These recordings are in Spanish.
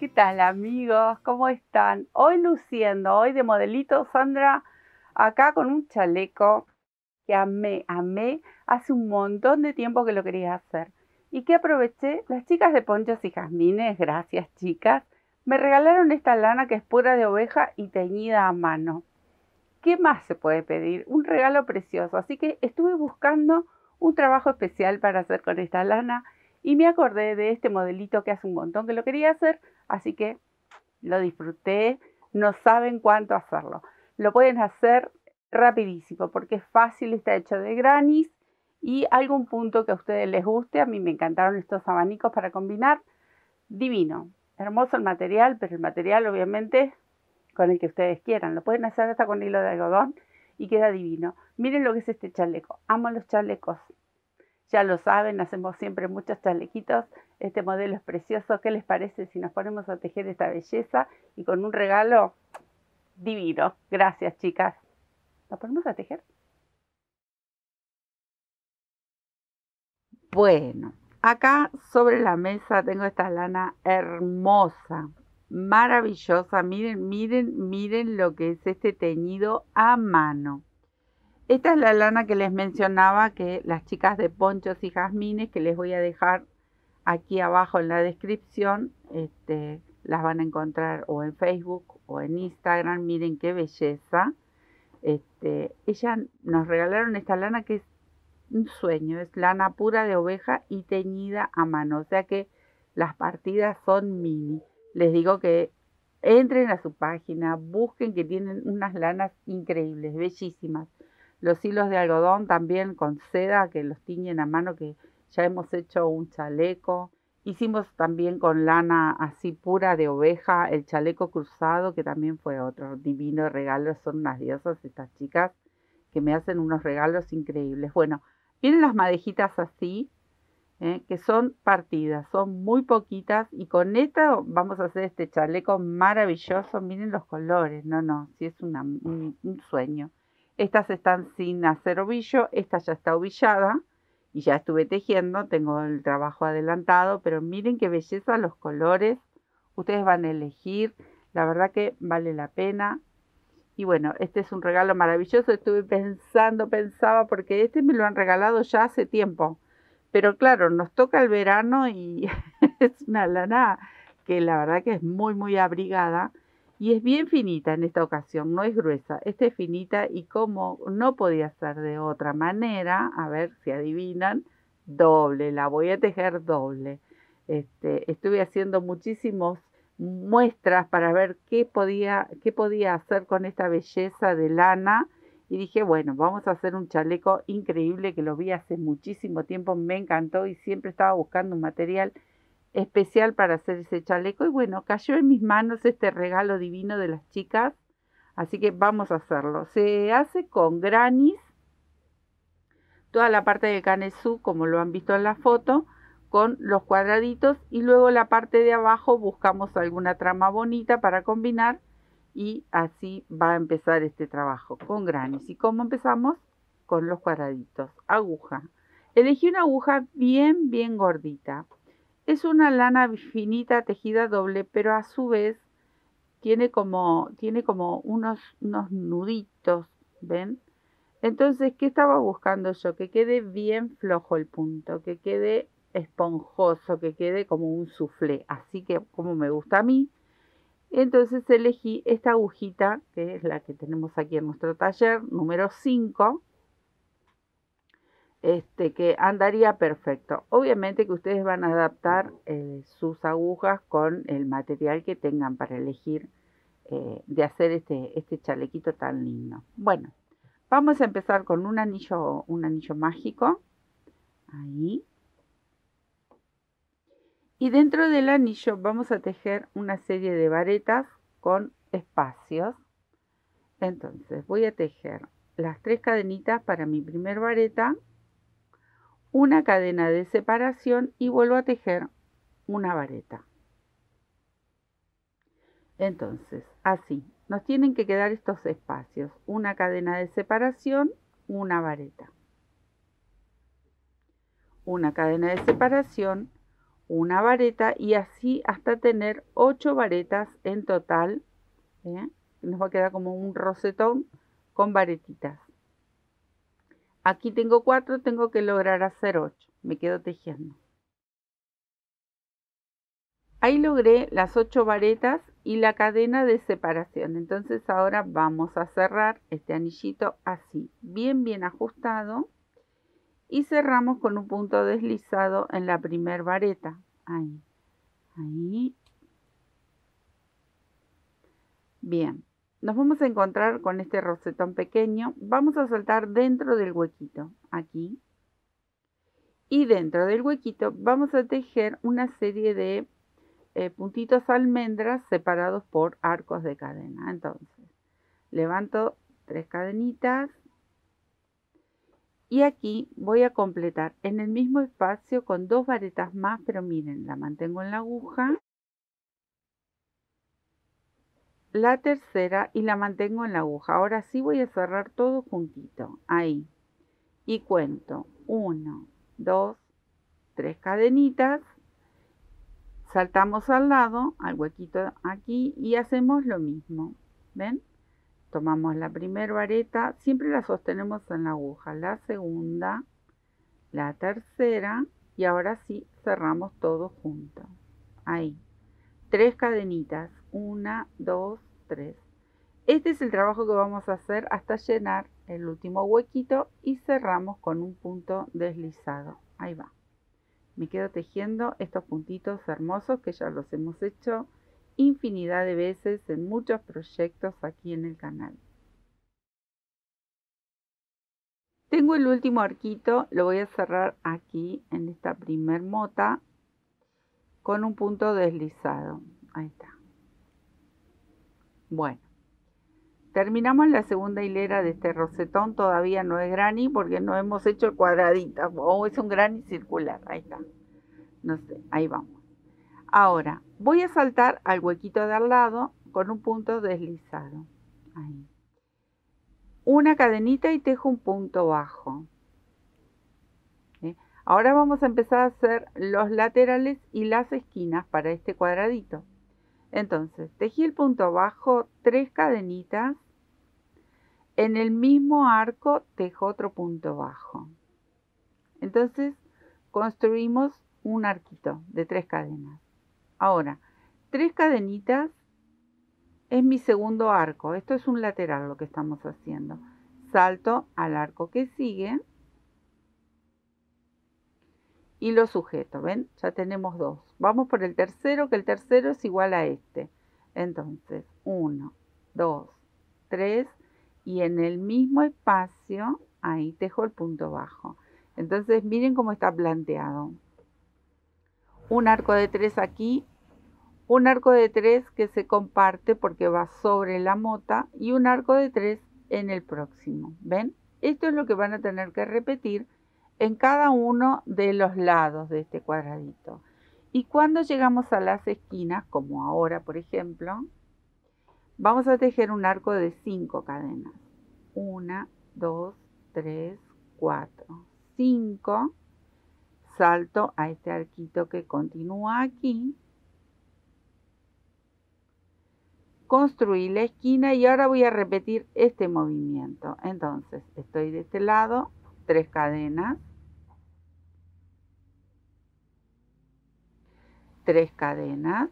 ¿Qué tal, amigos? ¿Cómo están? Hoy luciendo, hoy de modelito, Sandra, acá con un chaleco que amé. Hace un montón de tiempo que lo quería hacer. Y que aproveché, las chicas de Ponchos y Jazmines, gracias chicas, me regalaron esta lana que es pura de oveja y teñida a mano. ¿Qué más se puede pedir? Un regalo precioso. Así que estuve buscando un trabajo especial para hacer con esta lana y me acordé de este modelito que hace un montón que lo quería hacer, así que lo disfruté. No saben cuánto hacerlo. Lo pueden hacer rapidísimo porque es fácil, está hecho de granis y algún punto que a ustedes les guste. A mí me encantaron estos abanicos para combinar. Divino. Hermoso el material, pero el material obviamente con el que ustedes quieran. Lo pueden hacer hasta con hilo de algodón y queda divino. Miren lo que es este chaleco. Amo los chalecos. Ya lo saben, hacemos siempre muchos chalequitos. Este modelo es precioso. ¿Qué les parece si nos ponemos a tejer esta belleza? Y con un regalo divino. Gracias, chicas. ¿Nos ponemos a tejer? Bueno, acá sobre la mesa tengo esta lana hermosa, maravillosa. Miren lo que es este teñido a mano. Esta es la lana que les mencionaba, que las chicas de Ponchos y Jazmines, que les voy a dejar aquí abajo en la descripción, las van a encontrar o en Facebook o en Instagram. Miren qué belleza. Ellas nos regalaron esta lana que es un sueño, es lana pura de oveja y teñida a mano, o sea que las partidas son mini. Les digo que entren a su página, busquen, que tienen unas lanas increíbles, bellísimas. Los hilos de algodón también con seda que los tiñen a mano, que ya hemos hecho un chaleco. Hicimos también con lana así pura de oveja el chaleco cruzado, que también fue otro divino regalo. Son unas diosas estas chicas que me hacen unos regalos increíbles. Bueno, vienen las madejitas así, que son partidas, son muy poquitas, y con esta vamos a hacer este chaleco maravilloso. Miren los colores, no, sí es un sueño. Estas están sin hacer ovillo, esta ya está ovillada y ya estuve tejiendo, tengo el trabajo adelantado, pero miren qué belleza los colores. Ustedes van a elegir, la verdad que vale la pena. Y bueno, este es un regalo maravilloso. Estuve pensaba, porque este me lo han regalado ya hace tiempo. Pero claro, nos toca el verano y es una lana que la verdad que es muy abrigada. Y es bien finita en esta ocasión, no es gruesa. Esta es finita y como no podía ser de otra manera, a ver si adivinan, doble, la voy a tejer doble. Estuve haciendo muchísimos muestras para ver qué podía hacer con esta belleza de lana, y dije, bueno, vamos a hacer un chaleco increíble que lo vi hace muchísimo tiempo, me encantó y siempre estaba buscando un material especial para hacer ese chaleco, y bueno, cayó en mis manos este regalo divino de las chicas, así que vamos a hacerlo. Se hace con granis, toda la parte del canesú como lo han visto en la foto, con los cuadraditos, y luego la parte de abajo buscamos alguna trama bonita para combinar, y así va a empezar este trabajo con granis. ¿Y cómo empezamos? Con los cuadraditos. Aguja. Elegí una aguja bien gordita. Es una lana finita tejida doble, pero a su vez tiene como unos nuditos, ¿ven? Entonces, ¿qué estaba buscando yo? Que quede bien flojo el punto, que quede esponjoso, que quede como un soufflé, así que como me gusta a mí. Entonces elegí esta agujita, que es la que tenemos aquí en nuestro taller, número 5, que andaría perfecto. Obviamente que ustedes van a adaptar sus agujas con el material que tengan para elegir de hacer este chalequito tan lindo. Bueno, vamos a empezar con un anillo mágico, ahí. Y dentro del anillo vamos a tejer una serie de varetas con espacios. Entonces voy a tejer las 3 cadenitas para mi primer vareta, una cadena de separación y vuelvo a tejer una vareta. Entonces, así, nos tienen que quedar estos espacios, una cadena de separación, una vareta, una cadena de separación, una vareta y así hasta tener 8 varetas en total. Nos va a quedar como un rosetón con varetitas. Aquí tengo 4, tengo que lograr hacer 8. Me quedo tejiendo. Ahí logré las 8 varetas y la cadena de separación. Entonces ahora vamos a cerrar este anillito así, bien ajustado. Y cerramos con un punto deslizado en la primer vareta. Ahí. Bien. Nos vamos a encontrar con este rosetón pequeño. Vamos a saltar dentro del huequito. Aquí. Y dentro del huequito vamos a tejer una serie de puntitos almendras separados por arcos de cadena. Entonces, levanto 3 cadenitas. Y aquí voy a completar en el mismo espacio con 2 varetas más, pero miren, la mantengo en la aguja, la tercera y la mantengo en la aguja. Ahora sí voy a cerrar todo juntito, ahí. Y cuento 1, 2, 3 cadenitas, saltamos al lado, al huequito aquí y hacemos lo mismo. ¿Ven? Tomamos la primera vareta, siempre la sostenemos en la aguja, la segunda, la tercera y ahora sí cerramos todo junto. Ahí. 3 cadenitas. 1, 2, 3. Este es el trabajo que vamos a hacer hasta llenar el último huequito y cerramos con un punto deslizado. Ahí va. Me quedo tejiendo estos puntitos hermosos que ya los hemos hecho infinidad de veces en muchos proyectos aquí en el canal. Tengo el último arquito, lo voy a cerrar aquí en esta primer mota con un punto deslizado. Ahí está. Bueno, terminamos la segunda hilera de este rosetón. Todavía no es granny porque no hemos hecho el cuadradito. O es un granny circular. Ahí está. No sé, ahí vamos. Ahora, voy a saltar al huequito de al lado con un punto deslizado. Ahí. Una cadenita y tejo un punto bajo. Ahora vamos a empezar a hacer los laterales y las esquinas para este cuadradito. Entonces, tejí el punto bajo, 3 cadenitas. En el mismo arco tejo otro punto bajo. Entonces, construimos un arquito de 3 cadenas. Ahora, 3 cadenitas es mi segundo arco. Esto es un lateral lo que estamos haciendo. Salto al arco que sigue y lo sujeto. ¿Ven? Ya tenemos 2. Vamos por el tercero, que el tercero es igual a este. Entonces, 1, 2, 3 y en el mismo espacio, ahí tejo el punto bajo. Entonces, miren cómo está planteado. Un arco de 3 aquí, un arco de 3 que se comparte porque va sobre la mota y un arco de 3 en el próximo. ¿Ven? Esto es lo que van a tener que repetir en cada uno de los lados de este cuadradito. Y cuando llegamos a las esquinas, como ahora por ejemplo, vamos a tejer un arco de 5 cadenas. 1, 2, 3, 4, 5. Salto a este arquito que continúa aquí. Construí la esquina y ahora voy a repetir este movimiento. Entonces, estoy de este lado, 3 cadenas. 3 cadenas.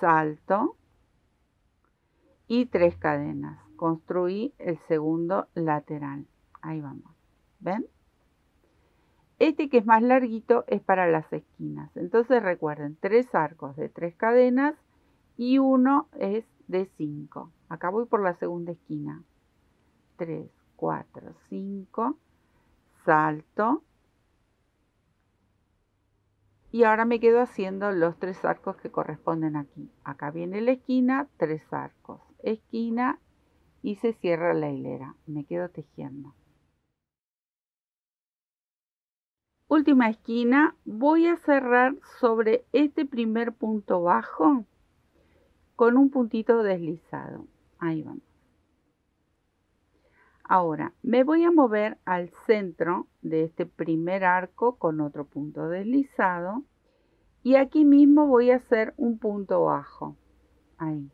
Salto. Y 3 cadenas. Construí el segundo lateral. Ahí vamos. ¿Ven? Este que es más larguito es para las esquinas. Entonces recuerden, 3 arcos de 3 cadenas y uno es de 5. Acá voy por la segunda esquina. 3, 4, 5. Salto. Y ahora me quedo haciendo los 3 arcos que corresponden aquí. Acá viene la esquina, 3 arcos. Esquina y se cierra la hilera. Me quedo tejiendo. Última esquina, voy a cerrar sobre este primer punto bajo con un puntito deslizado. Ahí vamos. Ahora, me voy a mover al centro de este primer arco con otro punto deslizado. Y aquí mismo voy a hacer un punto bajo. Ahí.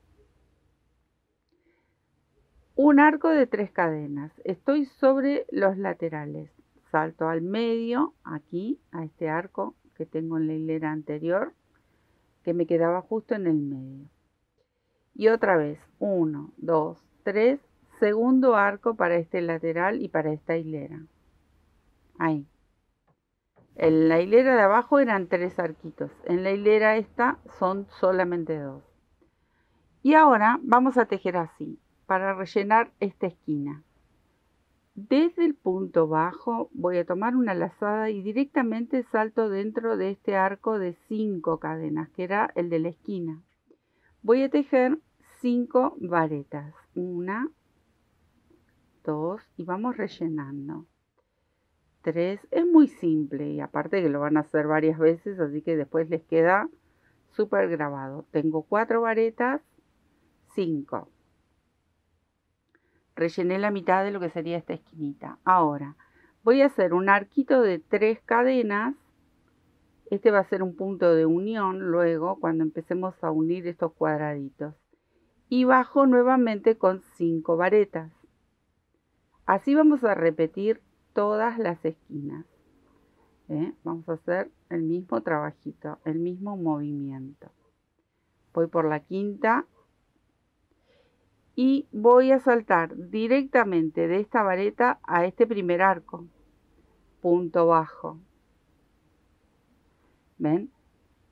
Un arco de 3 cadenas. Estoy sobre los laterales. Salto al medio, aquí, a este arco que tengo en la hilera anterior, que me quedaba justo en el medio. Y otra vez, 1, 2, 3, segundo arco para este lateral y para esta hilera. Ahí. En la hilera de abajo eran 3 arquitos. En la hilera esta son solamente 2. Y ahora vamos a tejer así, para rellenar esta esquina. Desde el punto bajo voy a tomar una lazada y directamente salto dentro de este arco de 5 cadenas, que era el de la esquina. Voy a tejer 5 varetas. 1, 2 y vamos rellenando. 3, es muy simple y aparte que lo van a hacer varias veces, así que después les queda súper grabado. Tengo 4 varetas, 5. Rellené la mitad de lo que sería esta esquinita. Ahora voy a hacer un arquito de 3 cadenas. Este va a ser un punto de unión luego cuando empecemos a unir estos cuadraditos. Y bajo nuevamente con 5 varetas. Así vamos a repetir todas las esquinas. Vamos a hacer el mismo trabajito, el mismo movimiento. Voy por la quinta. Y voy a saltar directamente de esta vareta a este primer arco. Punto bajo. ¿Ven?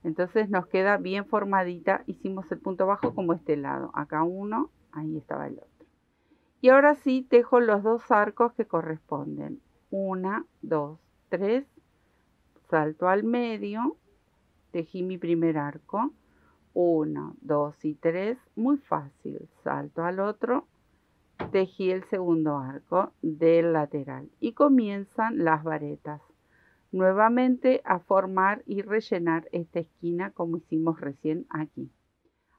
Entonces nos queda bien formadita. Hicimos el punto bajo como este lado. Acá uno, ahí estaba el otro. Y ahora sí tejo los 2 arcos que corresponden. 1, 2, 3. Salto al medio. Tejí mi primer arco. 1, 2 y 3, muy fácil. Salto al otro, tejí el segundo arco del lateral y comienzan las varetas. Nuevamente a formar y rellenar esta esquina como hicimos recién aquí.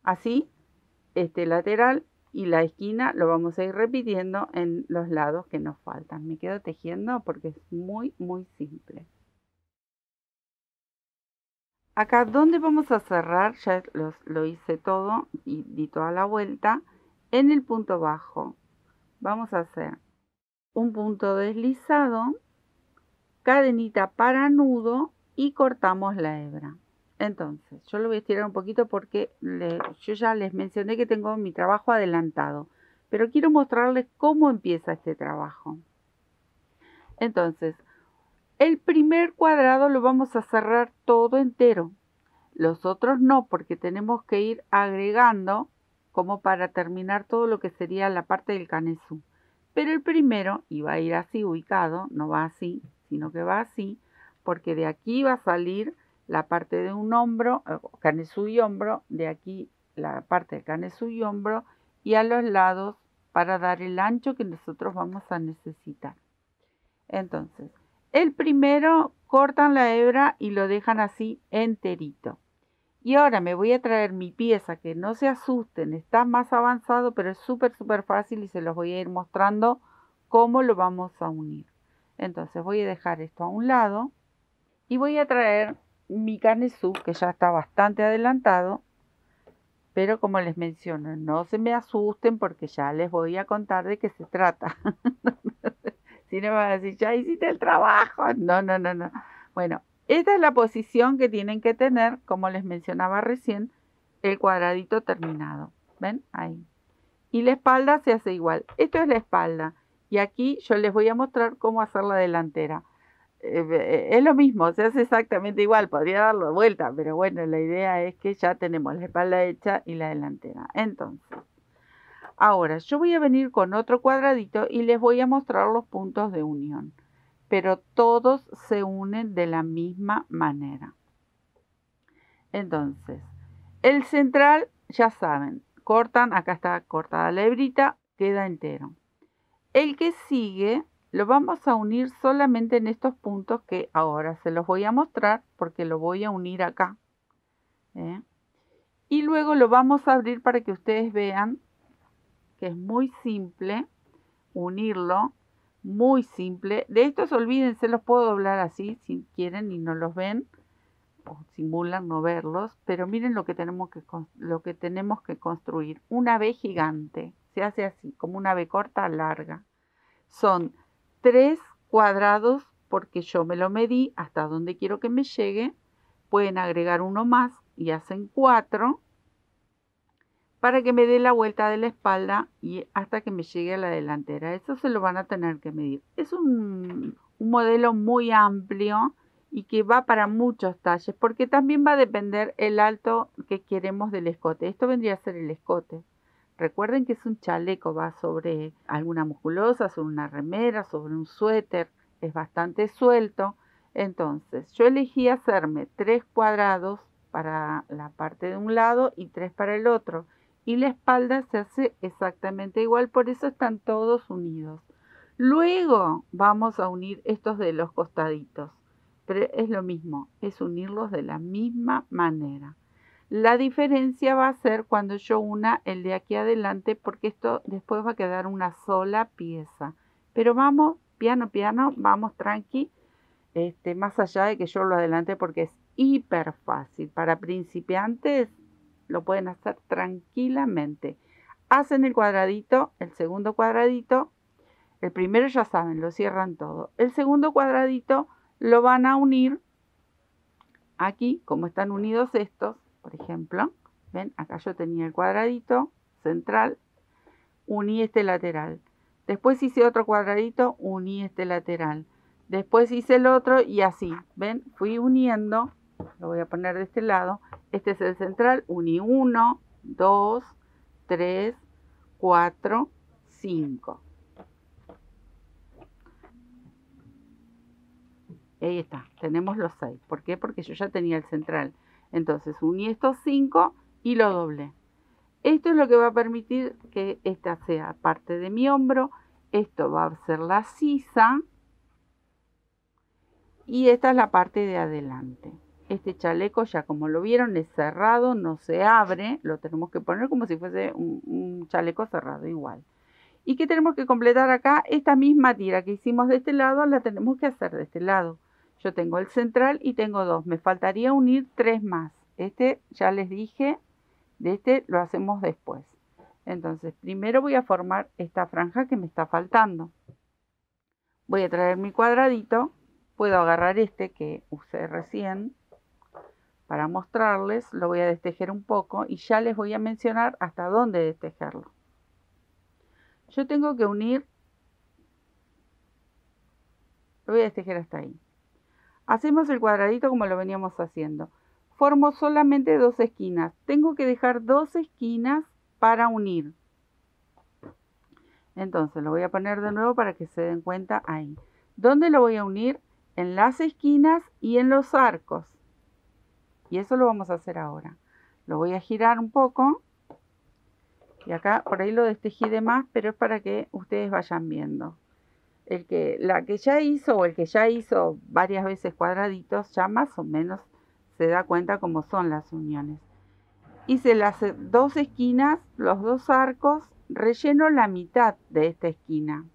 Así, este lateral y la esquina lo vamos a ir repitiendo en los lados que nos faltan. Me quedo tejiendo porque es muy, muy simple. Acá donde vamos a cerrar, ya lo hice todo y di toda la vuelta, en el punto bajo vamos a hacer un punto deslizado, cadenita para nudo y cortamos la hebra. Entonces, yo lo voy a estirar un poquito porque yo ya les mencioné que tengo mi trabajo adelantado, pero quiero mostrarles cómo empieza este trabajo. Entonces, el primer cuadrado lo vamos a cerrar todo entero. Los otros no, porque tenemos que ir agregando como para terminar todo lo que sería la parte del canesú. Pero el primero, y va a ir así ubicado, no va así, sino que va así, porque de aquí va a salir la parte de un hombro, canesú y hombro, de aquí la parte de canesú y hombro, y a los lados para dar el ancho que nosotros vamos a necesitar. Entonces, el primero cortan la hebra y lo dejan así enterito. Y ahora me voy a traer mi pieza, que no se asusten, está más avanzado, pero es súper fácil y se los voy a ir mostrando cómo lo vamos a unir. Entonces voy a dejar esto a un lado y voy a traer mi canesú, que ya está bastante adelantado, pero como les menciono, no se me asusten porque ya les voy a contar de qué se trata. Si no me van a decir, ya hiciste el trabajo. No. Bueno, esta es la posición que tienen que tener, como les mencionaba recién, el cuadradito terminado. ¿Ven? Ahí. Y la espalda se hace igual. Esto es la espalda. Y aquí yo les voy a mostrar cómo hacer la delantera. Es lo mismo, se hace exactamente igual. Podría darlo de vuelta, pero bueno, la idea es que ya tenemos la espalda hecha y la delantera. Entonces, ahora yo voy a venir con otro cuadradito y les voy a mostrar los puntos de unión. Pero todos se unen de la misma manera. Entonces, el central, ya saben, cortan, acá está cortada la hebrita, queda entero. El que sigue lo vamos a unir solamente en estos puntos que ahora se los voy a mostrar porque lo voy a unir acá. Y luego lo vamos a abrir para que ustedes vean que es muy simple. unirlo, muy simple. De estos olvídense, los puedo doblar así si quieren y no los ven o simulan no verlos, pero miren lo que tenemos que construir. Una V gigante, se hace así, como una V corta larga. Son 3 cuadrados porque yo me lo medí hasta donde quiero que me llegue. Pueden agregar uno más y hacen 4 para que me dé la vuelta de la espalda y hasta que me llegue a la delantera. Eso se lo van a tener que medir. Es un modelo muy amplio y que va para muchos talles, porque también va a depender el alto que queremos del escote. Esto vendría a ser el escote. Recuerden que es un chaleco, va sobre alguna musculosa, sobre una remera, sobre un suéter. Es bastante suelto. Entonces, yo elegí hacerme 3 cuadrados para la parte de un lado y 3 para el otro. Y la espalda se hace exactamente igual, por eso están todos unidos. Luego vamos a unir estos de los costaditos, pero es lo mismo, es unirlos de la misma manera. La diferencia va a ser cuando yo una el de aquí adelante, porque esto después va a quedar una sola pieza. Pero vamos piano, piano, vamos tranqui, más allá de que yo lo adelante porque es hiper fácil. Para principiantes lo pueden hacer tranquilamente. Hacen el cuadradito, el segundo cuadradito, el primero ya saben, lo cierran todo. El segundo cuadradito lo van a unir aquí, como están unidos estos, por ejemplo. Ven, acá yo tenía el cuadradito central, uní este lateral. Después hice otro cuadradito, uní este lateral. Después hice el otro y así, ven, fui uniendo. Lo voy a poner de este lado. Este es el central, uní 1, 2, 3, 4, 5. Ahí está, tenemos los 6. ¿Por qué? Porque yo ya tenía el central. Entonces uní estos 5 y lo doblé. Esto es lo que va a permitir que esta sea parte de mi hombro. Esto va a ser la sisa. Y esta es la parte de adelante. Este chaleco, ya como lo vieron, es cerrado, no se abre. Lo tenemos que poner como si fuese un chaleco cerrado igual. ¿Y qué tenemos que completar acá? Esta misma tira que hicimos de este lado, la tenemos que hacer de este lado. Yo tengo el central y tengo 2. Me faltaría unir 3 más. Este, ya les dije, de este lo hacemos después. Entonces, primero voy a formar esta franja que me está faltando. Voy a traer mi cuadradito. Puedo agarrar este que usé recién para mostrarles. Lo voy a destejer un poco y ya les voy a mencionar hasta dónde destejerlo. Yo tengo que unir, lo voy a destejer hasta ahí. Hacemos el cuadradito como lo veníamos haciendo. Formo solamente 2 esquinas. Tengo que dejar 2 esquinas para unir. Entonces lo voy a poner de nuevo para que se den cuenta ahí. ¿Dónde lo voy a unir? En las esquinas y en los arcos. Y eso lo vamos a hacer ahora. Lo voy a girar un poco. Y acá por ahí lo destejí de más, pero es para que ustedes vayan viendo. La que ya hizo o el que ya hizo varias veces cuadraditos, ya más o menos se da cuenta cómo son las uniones. Hice las 2 esquinas, los 2 arcos, relleno la mitad de esta esquina,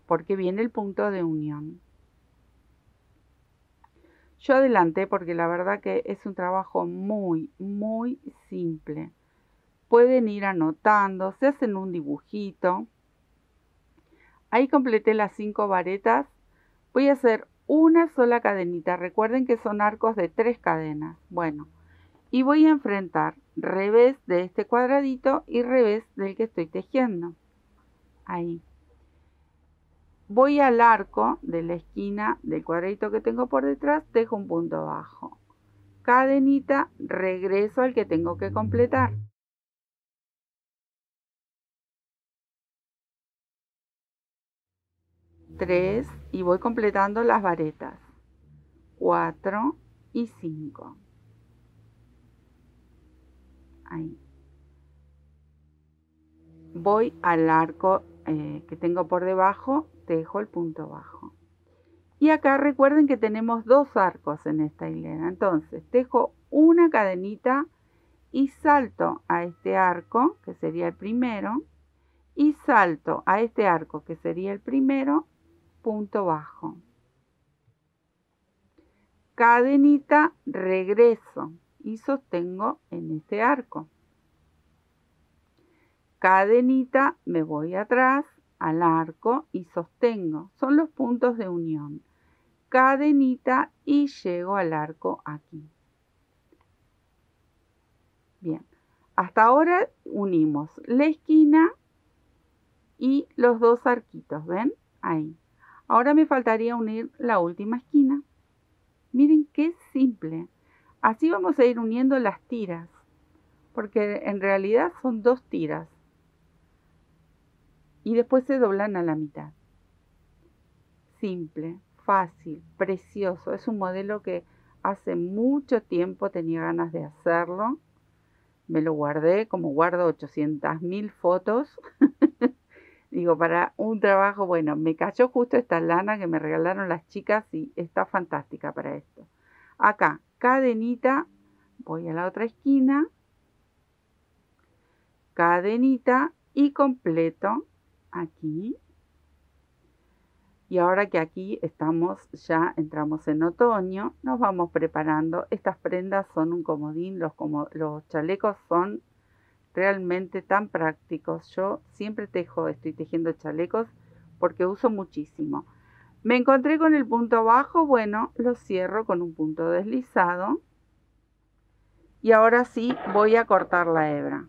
porque viene el punto de unión. Yo adelanté porque la verdad que es un trabajo muy, muy simple. Pueden ir anotando, se hacen un dibujito. Ahí completé las 5 varetas. Voy a hacer una sola cadenita. Recuerden que son arcos de 3 cadenas. Bueno, y voy a enfrentar revés de este cuadradito y revés del que estoy tejiendo. Ahí. Voy al arco de la esquina del cuadradito que tengo por detrás, tejo un punto bajo. Cadenita, regreso al que tengo que completar. 3 y voy completando las varetas. 4 y 5. Ahí. Voy al arco que tengo por debajo, tejo el punto bajo. Y acá recuerden que tenemos 2 arcos en esta hilera. Entonces tejo una cadenita y salto a este arco, que sería el primero, y salto a este arco que sería el primero, punto bajo, cadenita, regreso y sostengo en este arco, cadenita, me voy atrás al arco y sostengo, son los puntos de unión, cadenita y llego al arco aquí. Bien, hasta ahora unimos la esquina y los dos arquitos, ¿ven? Ahí. Ahora me faltaría unir la última esquina. Miren qué simple. Así vamos a ir uniendo las tiras, porque en realidad son 2 tiras. Y después se doblan a la mitad. Simple, fácil, precioso. Es un modelo que hace mucho tiempo tenía ganas de hacerlo. Me lo guardé, como guardo 800.000 fotos. Digo, para un trabajo, bueno, me cayó justo esta lana que me regalaron las chicas y está fantástica para esto. Acá, cadenita, voy a la otra esquina, cadenita y completo aquí. Y ahora que aquí estamos, ya entramos en otoño, nos vamos preparando. Estas prendas son un comodín, los chalecos son realmente tan prácticos. Yo siempre estoy tejiendo chalecos porque uso muchísimo. Me encontré con el punto bajo, bueno, lo cierro con un punto deslizado. Y ahora sí voy a cortar la hebra.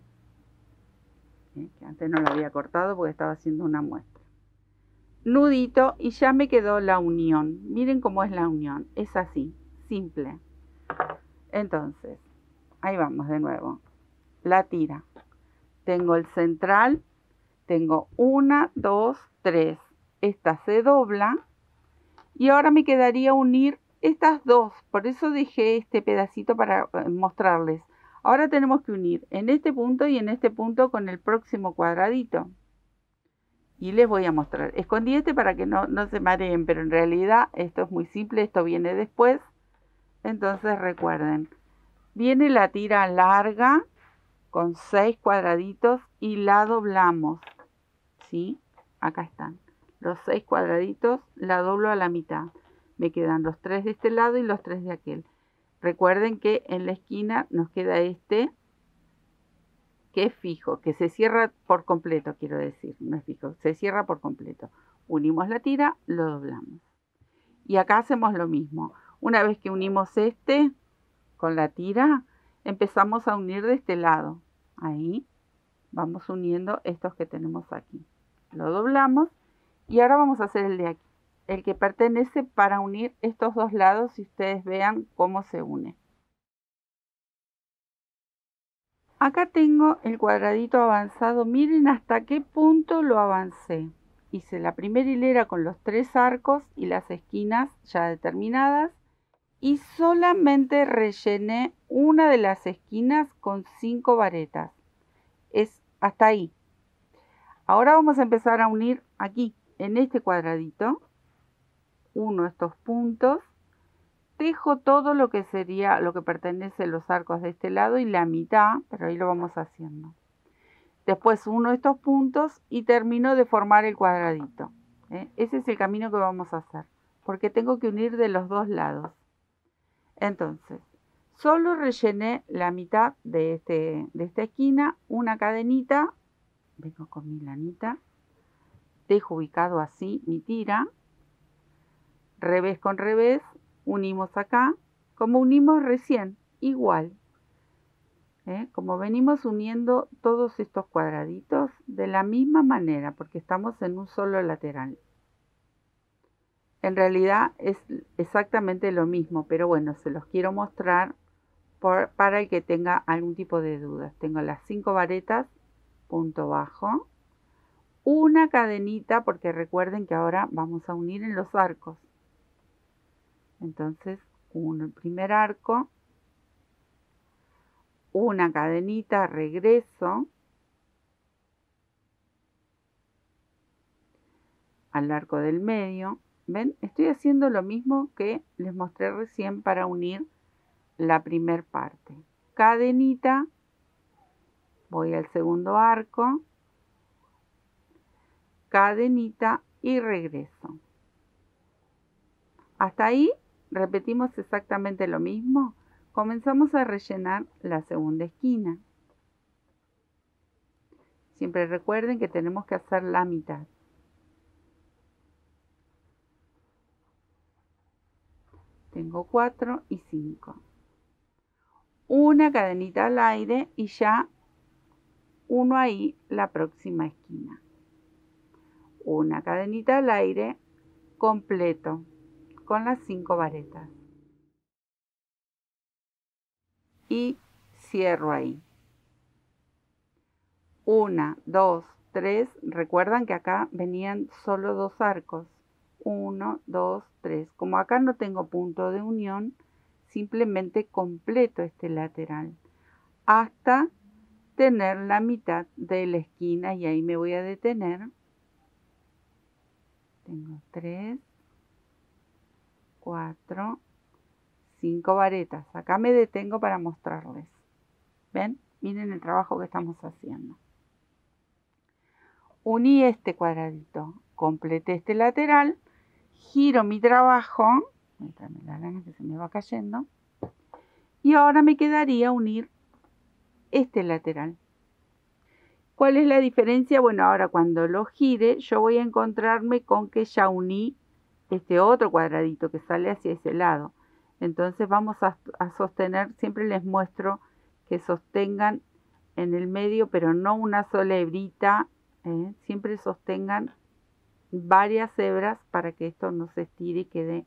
Que antes no la había cortado porque estaba haciendo una muestra. Nudito y ya me quedó la unión. Miren cómo es la unión. Es así, simple. Entonces, ahí vamos de nuevo. La tira. Tengo el central, tengo 1, 2, 3. Esta se dobla y ahora me quedaría unir estas dos. Por eso dejé este pedacito para mostrarles. Ahora tenemos que unir en este punto y en este punto con el próximo cuadradito. Y les voy a mostrar. Escondí este para que no se mareen, pero en realidad esto es muy simple, esto viene después. Entonces recuerden, viene la tira larga con 6 cuadraditos y la doblamos, ¿sí? Acá están, los 6 cuadraditos, la doblo a la mitad. Me quedan los 3 de este lado y los 3 de aquel. Recuerden que en la esquina nos queda este, que es fijo, que se cierra por completo, quiero decir, no es fijo, se cierra por completo. Unimos la tira, lo doblamos. Y acá hacemos lo mismo. Una vez que unimos este con la tira, empezamos a unir de este lado. Ahí vamos uniendo estos que tenemos aquí. Lo doblamos y ahora vamos a hacer el de aquí, el que pertenece para unir estos dos lados y ustedes vean cómo se une. Acá tengo el cuadradito avanzado, miren hasta qué punto lo avancé. Hice la primera hilera con los 3 arcos y las esquinas ya determinadas y solamente rellené una de las esquinas con 5 varetas. Es hasta ahí. Ahora vamos a empezar a unir aquí, en este cuadradito, uno de estos puntos. Tejo todo lo que sería, lo que pertenece a los arcos de este lado y la mitad, pero ahí lo vamos haciendo. Después uno de estos puntos y termino de formar el cuadradito. Ese es el camino que vamos a hacer, porque tengo que unir de los dos lados. Entonces, solo rellené la mitad de esta esquina, una cadenita, vengo con mi lanita, dejo ubicado así mi tira, revés con revés, unimos acá, como unimos recién, igual. Como venimos uniendo todos estos cuadraditos de la misma manera, porque estamos en un solo lateral. En realidad es exactamente lo mismo, pero bueno, se los quiero mostrar para el que tenga algún tipo de dudas. Tengo las 5 varetas, punto bajo, una cadenita, porque recuerden que ahora vamos a unir en los arcos. Entonces, el primer arco, una cadenita, regreso al arco del medio. ¿Ven? Estoy haciendo lo mismo que les mostré recién para unir la primer parte. Cadenita, voy al segundo arco, cadenita y regreso. Hasta ahí repetimos exactamente lo mismo. Comenzamos a rellenar la segunda esquina. Siempre recuerden que tenemos que hacer la mitad. Tengo 4 y 5. Una cadenita al aire y ya uno ahí la próxima esquina. Una cadenita al aire completo con las 5 varetas. Y cierro ahí. 1, 2, 3. Recuerdan que acá venían solo 2 arcos. 1, 2, 3. Como acá no tengo punto de unión, simplemente completo este lateral hasta tener la mitad de la esquina y ahí me voy a detener. Tengo 3, 4, 5 varetas. Acá me detengo para mostrarles. ¿Ven? Miren el trabajo que estamos haciendo. Uní este cuadradito, completé este lateral, giro mi trabajo, la lana que se me va cayendo, y ahora me quedaría unir este lateral. ¿Cuál es la diferencia? Bueno, ahora cuando lo gire, yo voy a encontrarme con que ya uní este otro cuadradito que sale hacia ese lado. Entonces vamos a sostener, siempre les muestro que sostengan en el medio, pero no una sola hebrita, siempre sostengan varias hebras para que esto no se estire y quede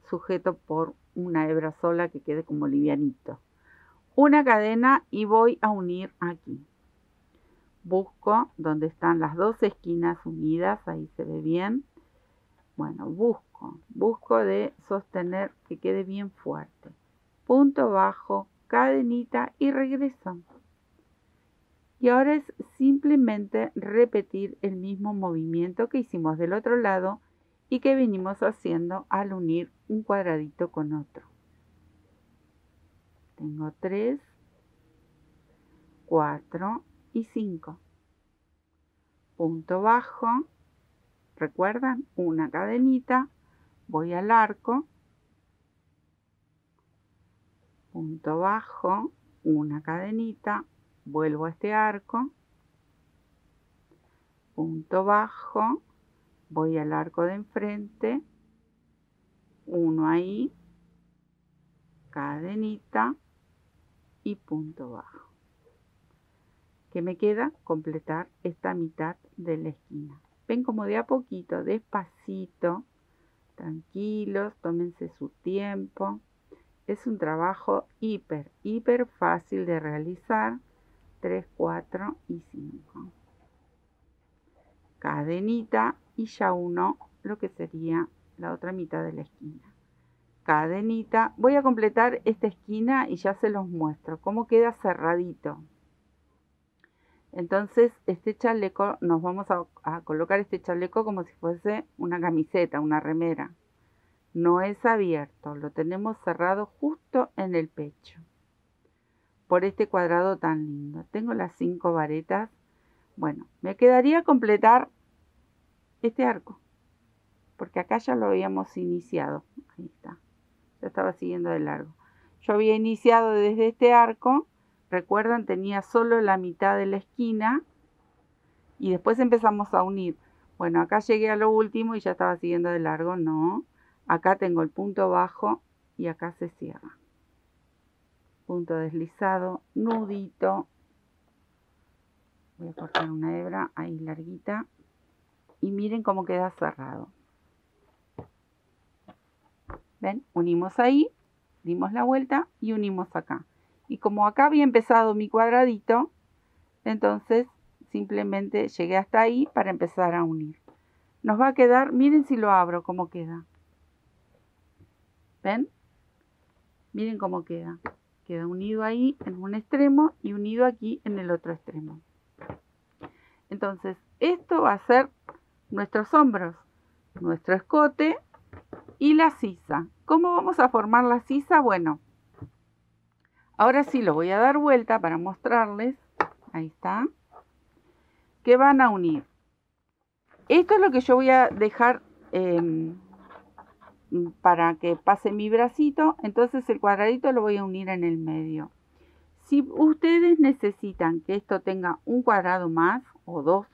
sujeto por una hebra sola que quede como livianito. Una cadena y voy a unir aquí. Busco donde están las dos esquinas unidas, ahí se ve bien. Bueno, busco de sostener que quede bien fuerte. Punto bajo, cadenita y regreso. Y ahora es simplemente repetir el mismo movimiento que hicimos del otro lado y que venimos haciendo al unir un cuadradito con otro. Tengo 3, 4 y 5. Punto bajo, recuerdan, una cadenita, voy al arco, punto bajo, una cadenita, vuelvo a este arco, punto bajo, voy al arco de enfrente, uno ahí, cadenita y punto bajo. ¿Qué me queda? Completar esta mitad de la esquina. Ven como de a poquito, despacito, tranquilos, tómense su tiempo. Es un trabajo hiper fácil de realizar. 3, 4 y 5. Cadenita y ya uno lo que sería la otra mitad de la esquina. Cadenita. Voy a completar esta esquina y ya se los muestro cómo queda cerradito. Entonces este chaleco, nos vamos a colocar este chaleco como si fuese una camiseta, una remera. No es abierto, lo tenemos cerrado justo en el pecho. Por este cuadrado tan lindo. Tengo las 5 varetas. Bueno, me quedaría completar este arco. Porque acá ya lo habíamos iniciado. Ahí está. Ya estaba siguiendo de largo. Yo había iniciado desde este arco. Recuerdan, tenía solo la mitad de la esquina. Y después empezamos a unir. Bueno, acá llegué a lo último y ya estaba siguiendo de largo. No. Acá tengo el punto bajo y acá se cierra. Punto deslizado, nudito. Voy a cortar una hebra ahí larguita. Y miren cómo queda cerrado. ¿Ven? Unimos ahí, dimos la vuelta y unimos acá. Y como acá había empezado mi cuadradito, entonces simplemente llegué hasta ahí para empezar a unir. Nos va a quedar, miren si lo abro, cómo queda. ¿Ven? Miren cómo queda. Queda unido ahí en un extremo y unido aquí en el otro extremo. Entonces, esto va a ser nuestros hombros, nuestro escote y la sisa. ¿Cómo vamos a formar la sisa? Bueno, ahora sí lo voy a dar vuelta para mostrarles. Ahí está. Que van a unir Esto es lo que yo voy a dejar para que pase mi bracito. Entonces el cuadradito lo voy a unir en el medio. Si ustedes necesitan que esto tenga un cuadrado más o dos,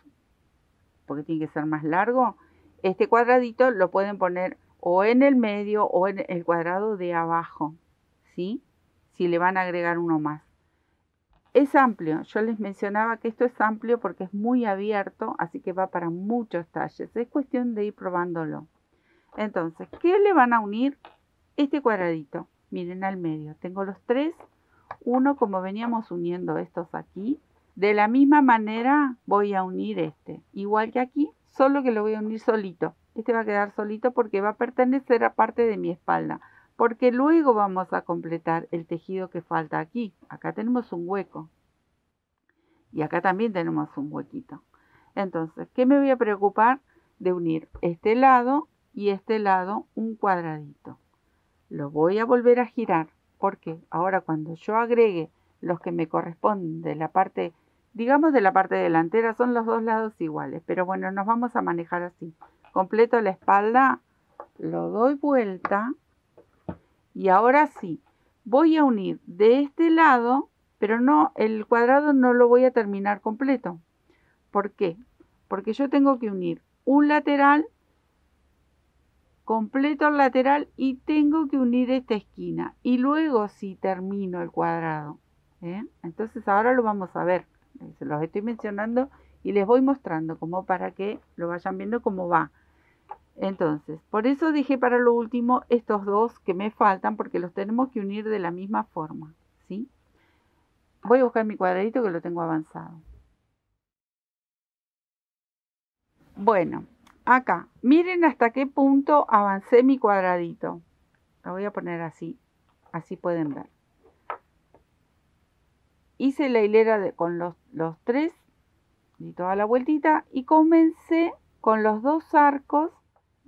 porque tiene que ser más largo, este cuadradito lo pueden poner o en el medio o en el cuadrado de abajo, ¿sí? Si le van a agregar uno más. Es amplio, yo les mencionaba que esto es amplio porque es muy abierto, así que va para muchos talles. Es cuestión de ir probándolo. Entonces, ¿qué le van a unir? Este cuadradito, miren al medio. Tengo los tres, uno como veníamos uniendo estos aquí. De la misma manera voy a unir este, igual que aquí, solo que lo voy a unir solito. Este va a quedar solito porque va a pertenecer a parte de mi espalda. Porque luego vamos a completar el tejido que falta aquí. Acá tenemos un hueco. Y acá también tenemos un huequito. Entonces, ¿qué me voy a preocupar? De unir este lado y este lado un cuadradito. Lo voy a volver a girar. Porque ahora cuando yo agregue los que me corresponden de la parte, digamos de la parte delantera, son los dos lados iguales. Pero bueno, nos vamos a manejar así. Completo la espalda, lo doy vuelta. Y ahora sí, voy a unir de este lado, pero no, el cuadrado no lo voy a terminar completo. ¿Por qué? Porque yo tengo que unir un lateral, completo el lateral y tengo que unir esta esquina. Y luego sí termino el cuadrado. Entonces ahora lo vamos a ver. Se los estoy mencionando y les voy mostrando como para que lo vayan viendo cómo va. Entonces, por eso dejé para lo último estos dos que me faltan porque los tenemos que unir de la misma forma, ¿sí? Voy a buscar mi cuadradito que lo tengo avanzado. Bueno, acá, miren hasta qué punto avancé mi cuadradito. Lo voy a poner así, así pueden ver. Hice la hilera con los tres y toda la vueltita y comencé con los dos arcos.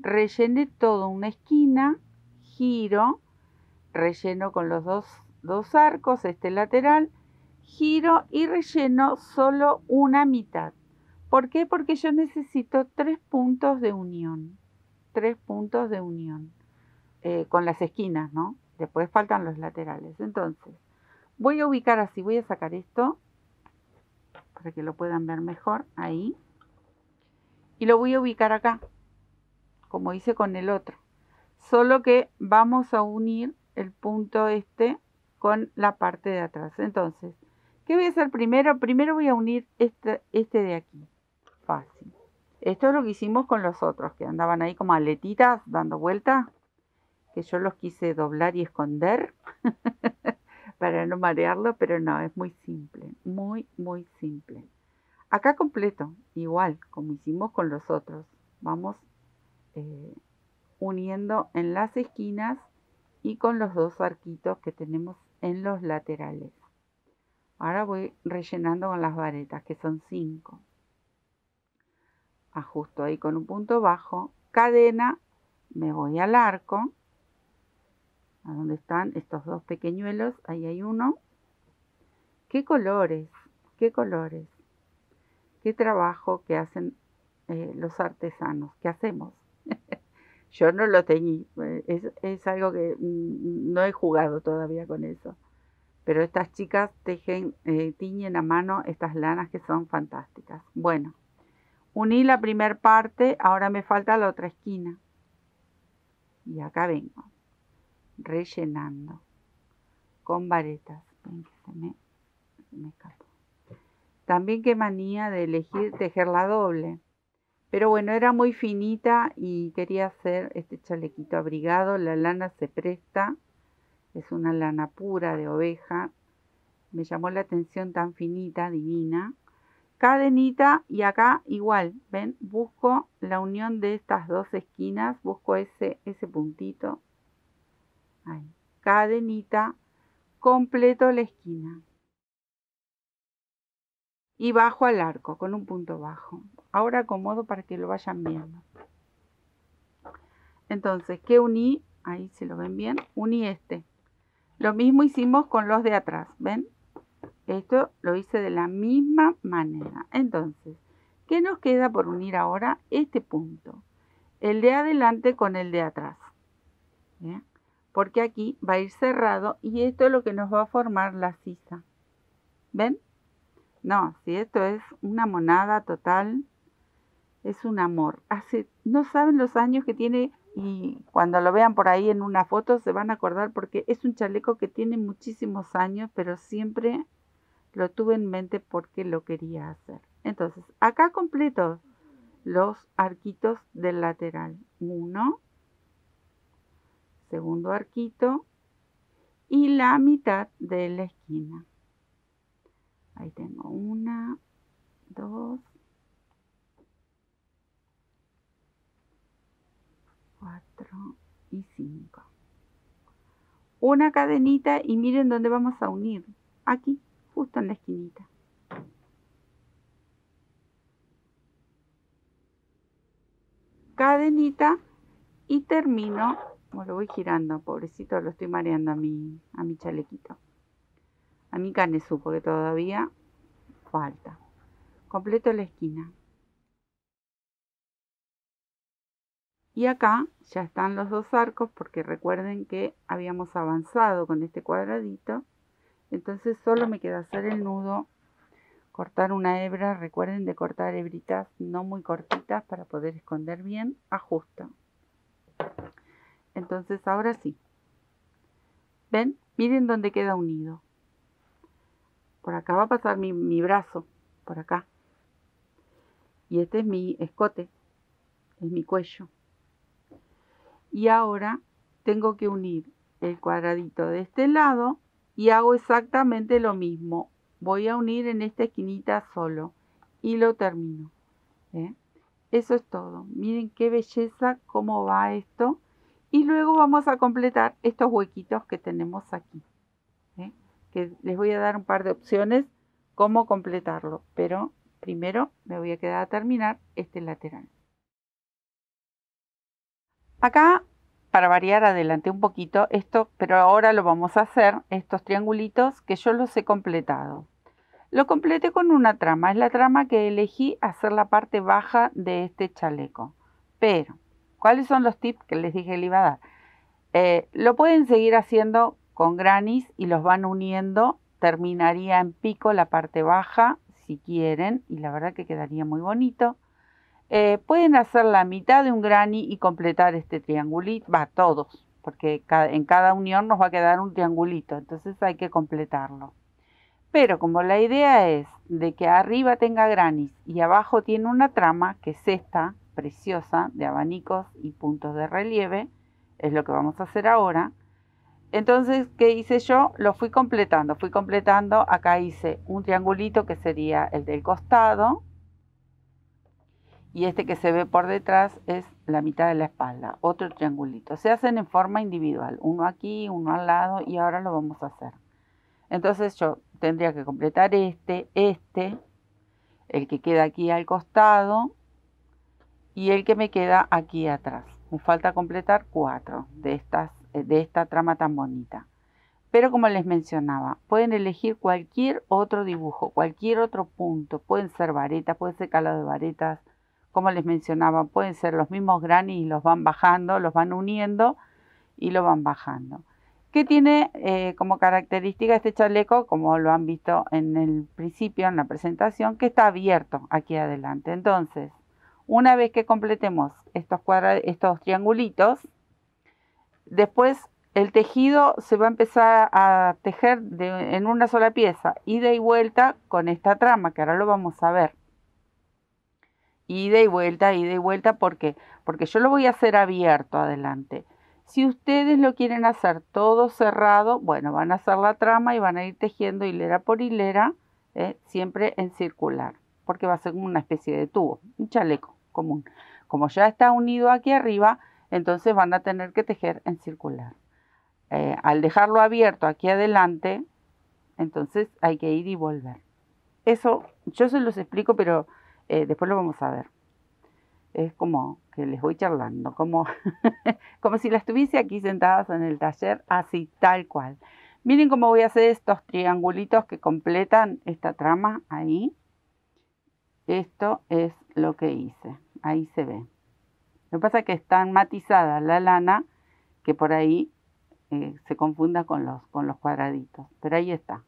Rellené todo una esquina, giro, relleno con los dos arcos, este lateral, giro y relleno solo una mitad. ¿Por qué? Porque yo necesito 3 puntos de unión. 3 puntos de unión con las esquinas, ¿no? Después faltan los laterales. Entonces, voy a ubicar así, voy a sacar esto para que lo puedan ver mejor, ahí. Y lo voy a ubicar acá, como hice con el otro. Solo que vamos a unir el punto este con la parte de atrás. Entonces, ¿qué voy a hacer primero? Primero voy a unir este de aquí. Fácil. Esto es lo que hicimos con los otros, que andaban ahí como aletitas dando vuelta, que yo los quise doblar y esconder para no marearlo, pero no, es muy simple, muy, muy simple. Acá completo, igual, como hicimos con los otros. Vamos uniendo en las esquinas y con los dos arquitos que tenemos en los laterales. Ahora voy rellenando con las varetas, que son 5. Ajusto ahí con un punto bajo, cadena, me voy al arco, a donde están estos dos pequeñuelos, ahí hay uno. ¡Qué colores! ¡Qué colores! ¡Qué trabajo que hacen los artesanos! ¿Qué hacemos? Yo no lo teñí, es algo que no he jugado todavía con eso. Pero estas chicas tiñen a mano estas lanas que son fantásticas. Bueno, uní la primera parte, ahora me falta la otra esquina. Y acá vengo, rellenando con varetas. Ven que se me escapó. También qué manía de elegir tejerla doble. Pero bueno, era muy finita y quería hacer este chalequito abrigado. La lana se presta. Es una lana pura de oveja. Me llamó la atención tan finita, divina. Cadenita y acá igual, ¿ven? Busco la unión de estas dos esquinas. Busco ese puntito. Ahí. Cadenita. Completo la esquina. Y bajo al arco con un punto bajo. Ahora acomodo para que lo vayan viendo. Entonces, ¿qué uní? Ahí se lo ven bien. Uní este. Lo mismo hicimos con los de atrás, ¿ven? Esto lo hice de la misma manera. Entonces, ¿Qué nos queda por unir ahora? Este punto, el de adelante con el de atrás. ¿Bien? Porque aquí va a ir cerrado y esto es lo que nos va a formar la sisa. ¿Ven? No, si esto es una monada total, es un amor. No saben los años que tiene y cuando lo vean por ahí en una foto se van a acordar porque es un chaleco que tiene muchísimos años, pero siempre lo tuve en mente porque lo quería hacer. Entonces, acá completo los arquitos del lateral. Uno, segundo arquito y la mitad de la esquina. Ahí tengo 1, 2, 4 y 5. Una cadenita y miren dónde vamos a unir. Aquí, justo en la esquinita. Cadenita y termino, como lo voy girando, pobrecito, lo estoy mareando a mi chalequito. A mi canesú, porque todavía falta. Completo la esquina. Y acá ya están los dos arcos, porque recuerden que habíamos avanzado con este cuadradito. Entonces solo me queda hacer el nudo, cortar una hebra. Recuerden de cortar hebritas no muy cortitas para poder esconder bien. Ajusto. Entonces ahora sí. ¿Ven? Miren dónde queda unido. Por acá va a pasar mi brazo. Por acá. Y este es mi escote. Es mi cuello. Y ahora tengo que unir el cuadradito de este lado y hago exactamente lo mismo. Voy a unir en esta esquinita solo y lo termino. Eso es todo. Miren qué belleza, cómo va esto. Y luego vamos a completar estos huequitos que tenemos aquí. Que les voy a dar un par de opciones cómo completarlo. Pero primero me voy a quedar a terminar este lateral. Acá, para variar, adelanté un poquito esto, pero ahora lo vamos a hacer, estos triangulitos que yo los he completado. Lo completé con una trama, es la trama que elegí hacer la parte baja de este chaleco. Pero, ¿cuáles son los tips que les dije que le iba a dar? Lo pueden seguir haciendo con grannies y los van uniendo, terminaría en pico la parte baja si quieren y la verdad que quedaría muy bonito. Pueden hacer la mitad de un granny y completar este triangulito, todos, porque en cada unión nos va a quedar un triangulito, entonces hay que completarlo. Pero como la idea es de que arriba tenga grannies y abajo tiene una trama, que es esta, preciosa, de abanicos y puntos de relieve, es lo que vamos a hacer ahora. Entonces, ¿qué hice yo? Lo fui completando, acá hice un triangulito que sería el del costado, y este que se ve por detrás es la mitad de la espalda, otro triangulito. Se hacen en forma individual, uno aquí, uno al lado, y ahora lo vamos a hacer. Entonces yo tendría que completar el que queda aquí al costado y el que me queda aquí atrás. Me falta completar 4 de esta trama tan bonita. Pero como les mencionaba, pueden elegir cualquier otro dibujo, cualquier otro punto. Pueden ser varetas, puede ser calado de varetas. Como les mencionaba, pueden ser los mismos grannies y los van bajando, los van uniendo y lo van bajando. ¿Qué tiene como característica este chaleco? Como lo han visto en el principio, en la presentación, que está abierto aquí adelante. Entonces, una vez que completemos estos triangulitos, después el tejido se va a empezar a tejer en una sola pieza, ida y vuelta con esta trama, que ahora lo vamos a ver. Ida y vuelta, ¿por qué? Porque yo lo voy a hacer abierto adelante. Si ustedes lo quieren hacer todo cerrado, bueno, van a hacer la trama y van a ir tejiendo hilera por hilera, siempre en circular, porque va a ser una especie de tubo, un chaleco común. Como ya está unido aquí arriba, entonces van a tener que tejer en circular. Al dejarlo abierto aquí adelante, entonces hay que ir y volver. Eso yo se los explico, pero después lo vamos a ver. Es como que les voy charlando, como si las tuviese aquí sentadas en el taller, así, tal cual. Miren cómo voy a hacer estos triangulitos que completan esta trama ahí. esto es lo que hice. Ahí se ve. Lo que pasa es que es tan matizada la lana que por ahí se confunda con los cuadraditos. Pero ahí está.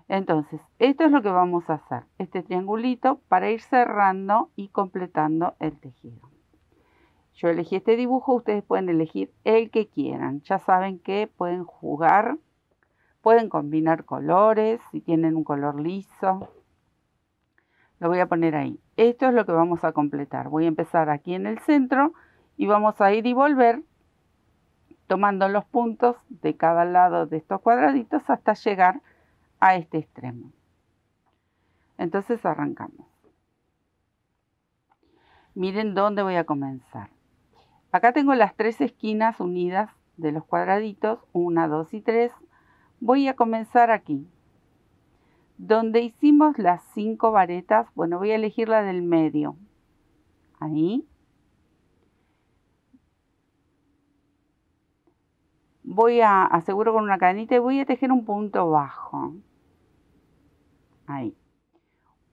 Entonces, esto es lo que vamos a hacer. Este triangulito para ir cerrando y completando el tejido. Yo elegí este dibujo, ustedes pueden elegir el que quieran. Ya saben que pueden jugar, pueden combinar colores, si tienen un color liso. Lo voy a poner ahí. Esto es lo que vamos a completar. Voy a empezar aquí en el centro y vamos a ir y volver tomando los puntos de cada lado de estos cuadraditos hasta llegar a este extremo. Entonces arrancamos. Miren dónde voy a comenzar. Acá tengo las 3 esquinas unidas de los cuadraditos, 1, 2 y 3. Voy a comenzar aquí. Donde hicimos las 5 varetas, bueno, voy a elegir la del medio. Ahí. Voy a aseguro con una cadenita y voy a tejer un punto bajo. Ahí.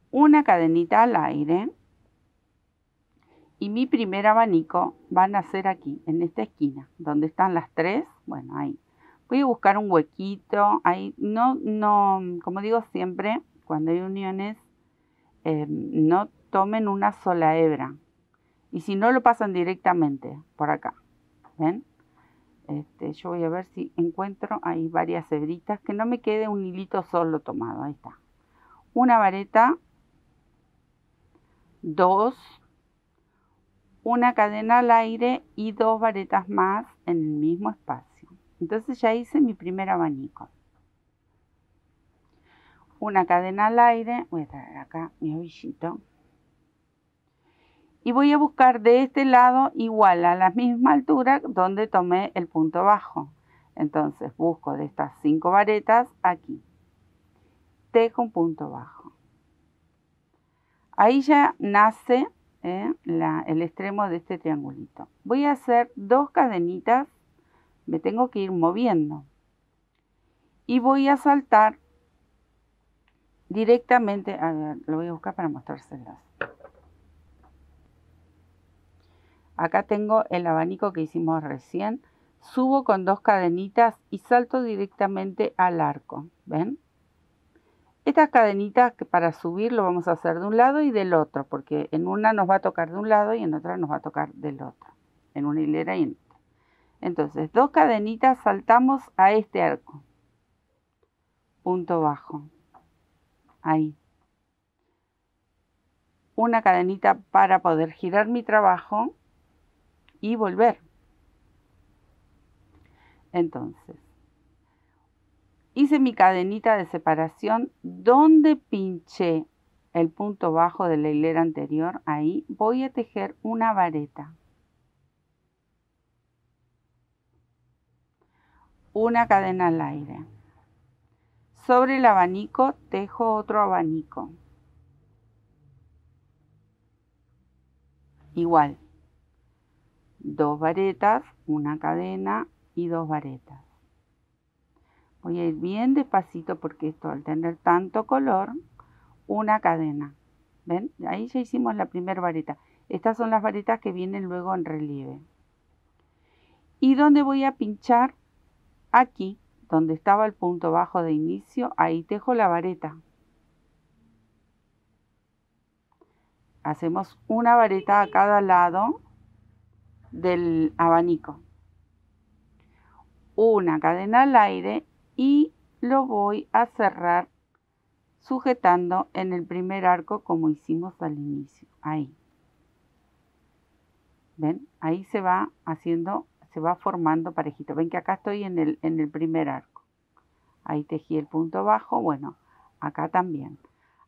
Una cadenita al aire. Y mi primer abanico van a ser aquí, en esta esquina, donde están las 3, bueno, ahí. Voy a buscar un huequito, ahí, no, como digo siempre, cuando hay uniones, no tomen una sola hebra. Y si no, lo pasan directamente por acá, ¿ven? Yo voy a ver si encuentro ahí varias hebritas, que no me quede un hilito solo tomado, ahí está. Una vareta, 2, una cadena al aire y 2 varetas más en el mismo espacio. Entonces ya hice mi primer abanico. Una cadena al aire, voy a traer acá mi ovillito. Y voy a buscar de este lado igual a la misma altura donde tomé el punto bajo. Entonces busco de estas 5 varetas aquí. Tejo un punto bajo. Ahí ya nace el extremo de este triangulito. Voy a hacer 2 cadenitas, me tengo que ir moviendo y voy a saltar directamente, a ver, lo voy a buscar para mostrárselos. Acá tengo el abanico que hicimos recién, subo con 2 cadenitas y salto directamente al arco, ¿ven? Estas cadenitas que para subir lo vamos a hacer de un lado y del otro, porque en una nos va a tocar de un lado y en otra nos va a tocar del otro, en una hilera y en otra. Entonces, 2 cadenitas, saltamos a este arco, punto bajo, ahí. Una cadenita para poder girar mi trabajo y volver. Entonces, hice mi cadenita de separación donde pinché el punto bajo de la hilera anterior, ahí voy a tejer una vareta. Una cadena al aire. Sobre el abanico tejo otro abanico. Igual. 2 varetas, una cadena y 2 varetas. Voy a ir bien despacito porque esto al tener tanto color, una cadena. ¿Ven? Ahí ya hicimos la primera vareta. Estas son las varetas que vienen luego en relieve. Y donde voy a pinchar, aquí, donde estaba el punto bajo de inicio, ahí tejo la vareta. Hacemos una vareta a cada lado del abanico. Una cadena al aire y lo voy a cerrar sujetando en el primer arco como hicimos al inicio. Ahí. ¿Ven? Ahí se va haciendo, se va formando parejito. Ven que acá estoy en el primer arco. Ahí tejí el punto bajo. Bueno, acá también.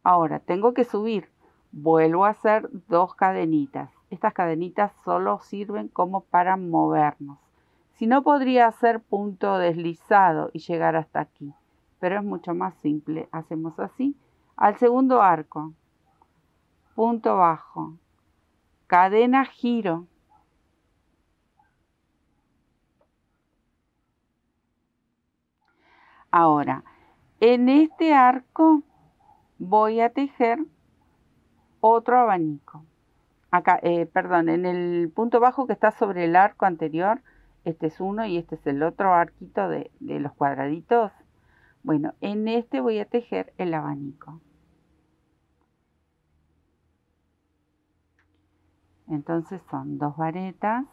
Ahora tengo que subir. Vuelvo a hacer 2 cadenitas. Estas cadenitas solo sirven como para movernos. Si no, podría hacer punto deslizado y llegar hasta aquí. Pero es mucho más simple. Hacemos así. Al segundo arco. Punto bajo. Cadena, giro. Ahora, en este arco voy a tejer otro abanico. Acá, perdón, en el punto bajo que está sobre el arco anterior, este es uno y este es el otro arquito de los cuadraditos. Bueno, en este voy a tejer el abanico. Entonces son 2 varetas.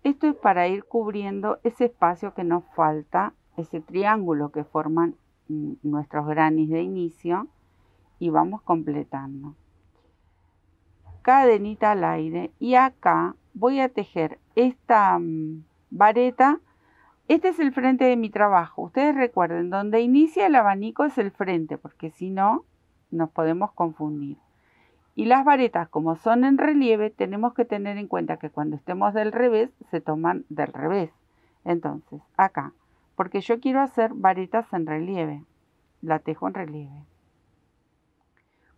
Esto es para ir cubriendo ese espacio que nos falta, ese triángulo que forman nuestros granis de inicio, y vamos completando. Cadenita al aire, y acá voy a tejer esta vareta. Este es el frente de mi trabajo. Ustedes recuerden, donde inicia el abanico es el frente, porque si no, nos podemos confundir. Y las varetas, como son en relieve, tenemos que tener en cuenta que cuando estemos del revés, se toman del revés. Entonces, acá, porque yo quiero hacer varetas en relieve, la tejo en relieve.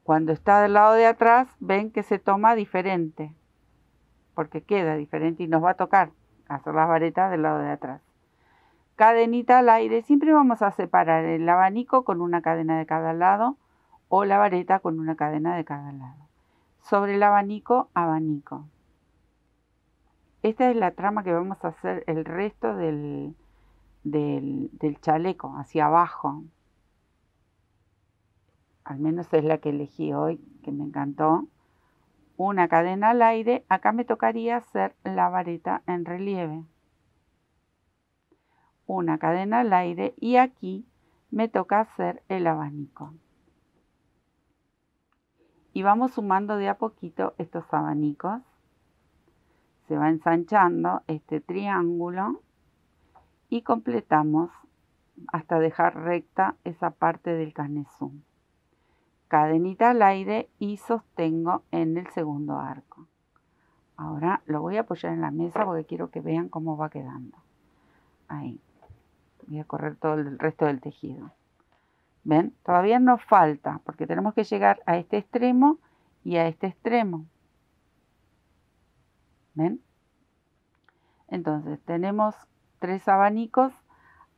Cuando está del lado de atrás, ven que se toma diferente, porque queda diferente y nos va a tocar hacer las varetas del lado de atrás. Cadenita al aire, siempre vamos a separar el abanico con una cadena de cada lado o la vareta con una cadena de cada lado. Sobre el abanico, abanico. Esta es la trama que vamos a hacer el resto del chaleco, hacia abajo. Al menos es la que elegí hoy, que me encantó. Una cadena al aire, acá me tocaría hacer la vareta en relieve. Una cadena al aire y aquí me toca hacer el abanico. Y vamos sumando de a poquito estos abanicos. Se va ensanchando este triángulo y completamos hasta dejar recta esa parte del canesú. Cadenita al aire y sostengo en el segundo arco. Ahora lo voy a apoyar en la mesa porque quiero que vean cómo va quedando. Ahí. Voy a correr todo el resto del tejido. ¿Ven? Todavía nos falta porque tenemos que llegar a este extremo y a este extremo. ¿Ven? Entonces tenemos 3 abanicos.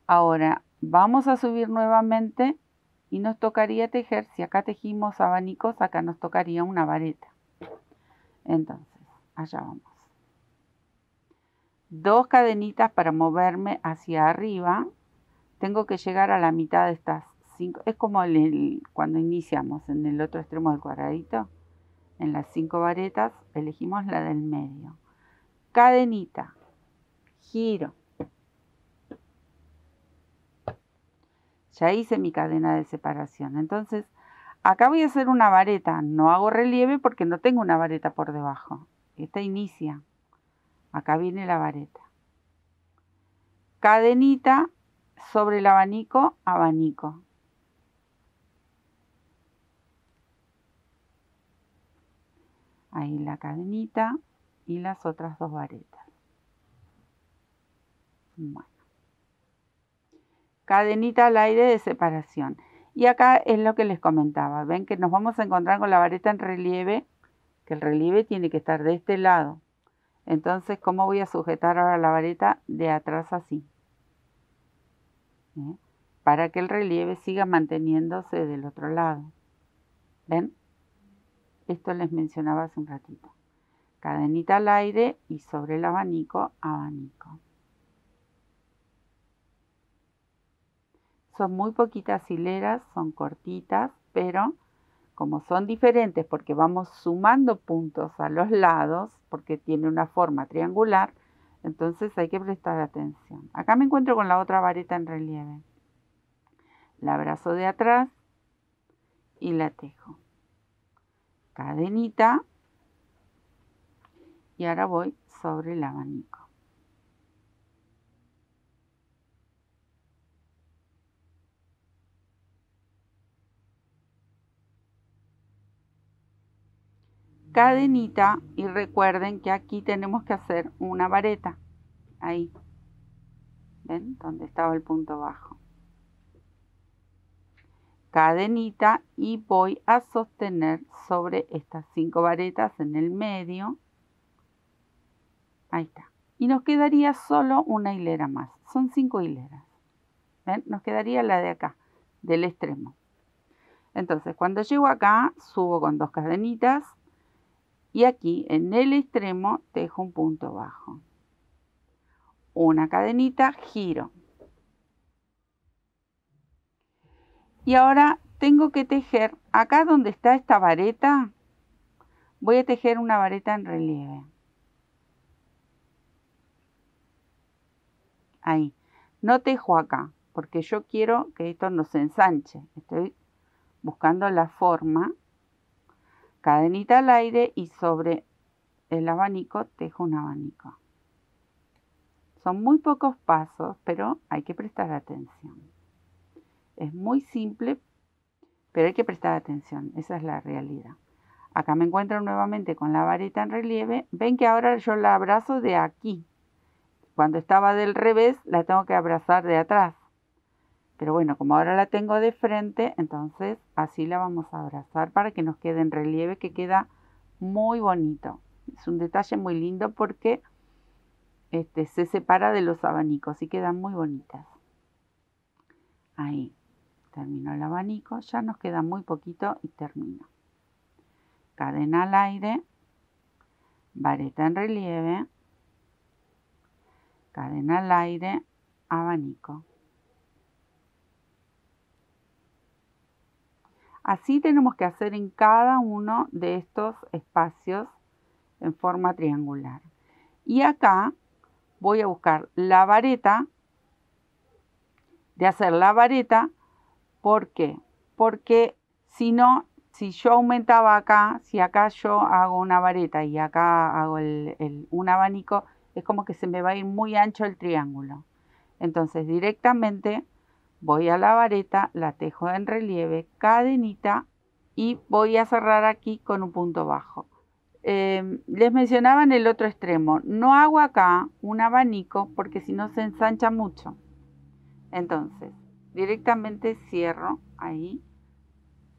Ahora vamos a subir nuevamente y nos tocaría tejer, si acá tejimos abanicos, acá nos tocaría una vareta. Entonces, allá vamos. 2 cadenitas para moverme hacia arriba. Tengo que llegar a la mitad de estas 5. Es como cuando iniciamos en el otro extremo del cuadradito. En las 5 varetas elegimos la del medio. Cadenita. Giro. Ya hice mi cadena de separación. Entonces, acá voy a hacer una vareta. No hago relieve porque no tengo una vareta por debajo. Esta inicia. Acá viene la vareta. Cadenita sobre el abanico, abanico. Ahí la cadenita y las otras 2 varetas. Bueno. Cadenita al aire de separación. Y acá es lo que les comentaba. Ven que nos vamos a encontrar con la vareta en relieve, que el relieve tiene que estar de este lado. Entonces, ¿cómo voy a sujetar ahora la vareta? De atrás así. Para que el relieve siga manteniéndose del otro lado. ¿Ven? Esto les mencionaba hace un ratito. Cadenita al aire y sobre el abanico, abanico. Son muy poquitas hileras, son cortitas, pero como son diferentes porque vamos sumando puntos a los lados, porque tiene una forma triangular, entonces hay que prestar atención. Acá me encuentro con la otra vareta en relieve. La abrazo de atrás y la tejo. Cadenita y ahora voy sobre el abanico. Cadenita y recuerden que aquí tenemos que hacer una vareta. Ahí. ¿Ven? Donde estaba el punto bajo. Cadenita y voy a sostener sobre estas 5 varetas en el medio. Ahí está. Y nos quedaría solo una hilera más. Son 5 hileras. ¿Ven? Nos quedaría la de acá, del extremo. Entonces, cuando llego acá, subo con 2 cadenitas y aquí en el extremo tejo un punto bajo. Una cadenita, giro. Y ahora tengo que tejer, acá donde está esta vareta, voy a tejer una vareta en relieve. Ahí. No tejo acá, porque yo quiero que esto no se ensanche. Estoy buscando la forma. Cadenita al aire y sobre el abanico tejo un abanico. Son muy pocos pasos, pero hay que prestar atención. Es muy simple, pero hay que prestar atención. Esa es la realidad. Acá me encuentro nuevamente con la vareta en relieve. Ven que ahora yo la abrazo de aquí. Cuando estaba del revés, la tengo que abrazar de atrás. Pero bueno, como ahora la tengo de frente, entonces así la vamos a abrazar para que nos quede en relieve, que queda muy bonito. Es un detalle muy lindo porque se separa de los abanicos y quedan muy bonitas. Ahí terminó el abanico, ya nos queda muy poquito y termino. Cadena al aire, vareta en relieve, cadena al aire, abanico. Así tenemos que hacer en cada uno de estos espacios en forma triangular. Y acá voy a buscar la vareta, de hacer la vareta. ¿Por qué? Porque si no, si yo aumentaba acá, si acá yo hago una vareta y acá hago un abanico, es como que se me va a ir muy ancho el triángulo. Entonces directamente voy a la vareta, la tejo en relieve, cadenita y voy a cerrar aquí con un punto bajo. Les mencionaba en el otro extremo, no hago acá un abanico porque si no se ensancha mucho. Entonces, directamente cierro ahí,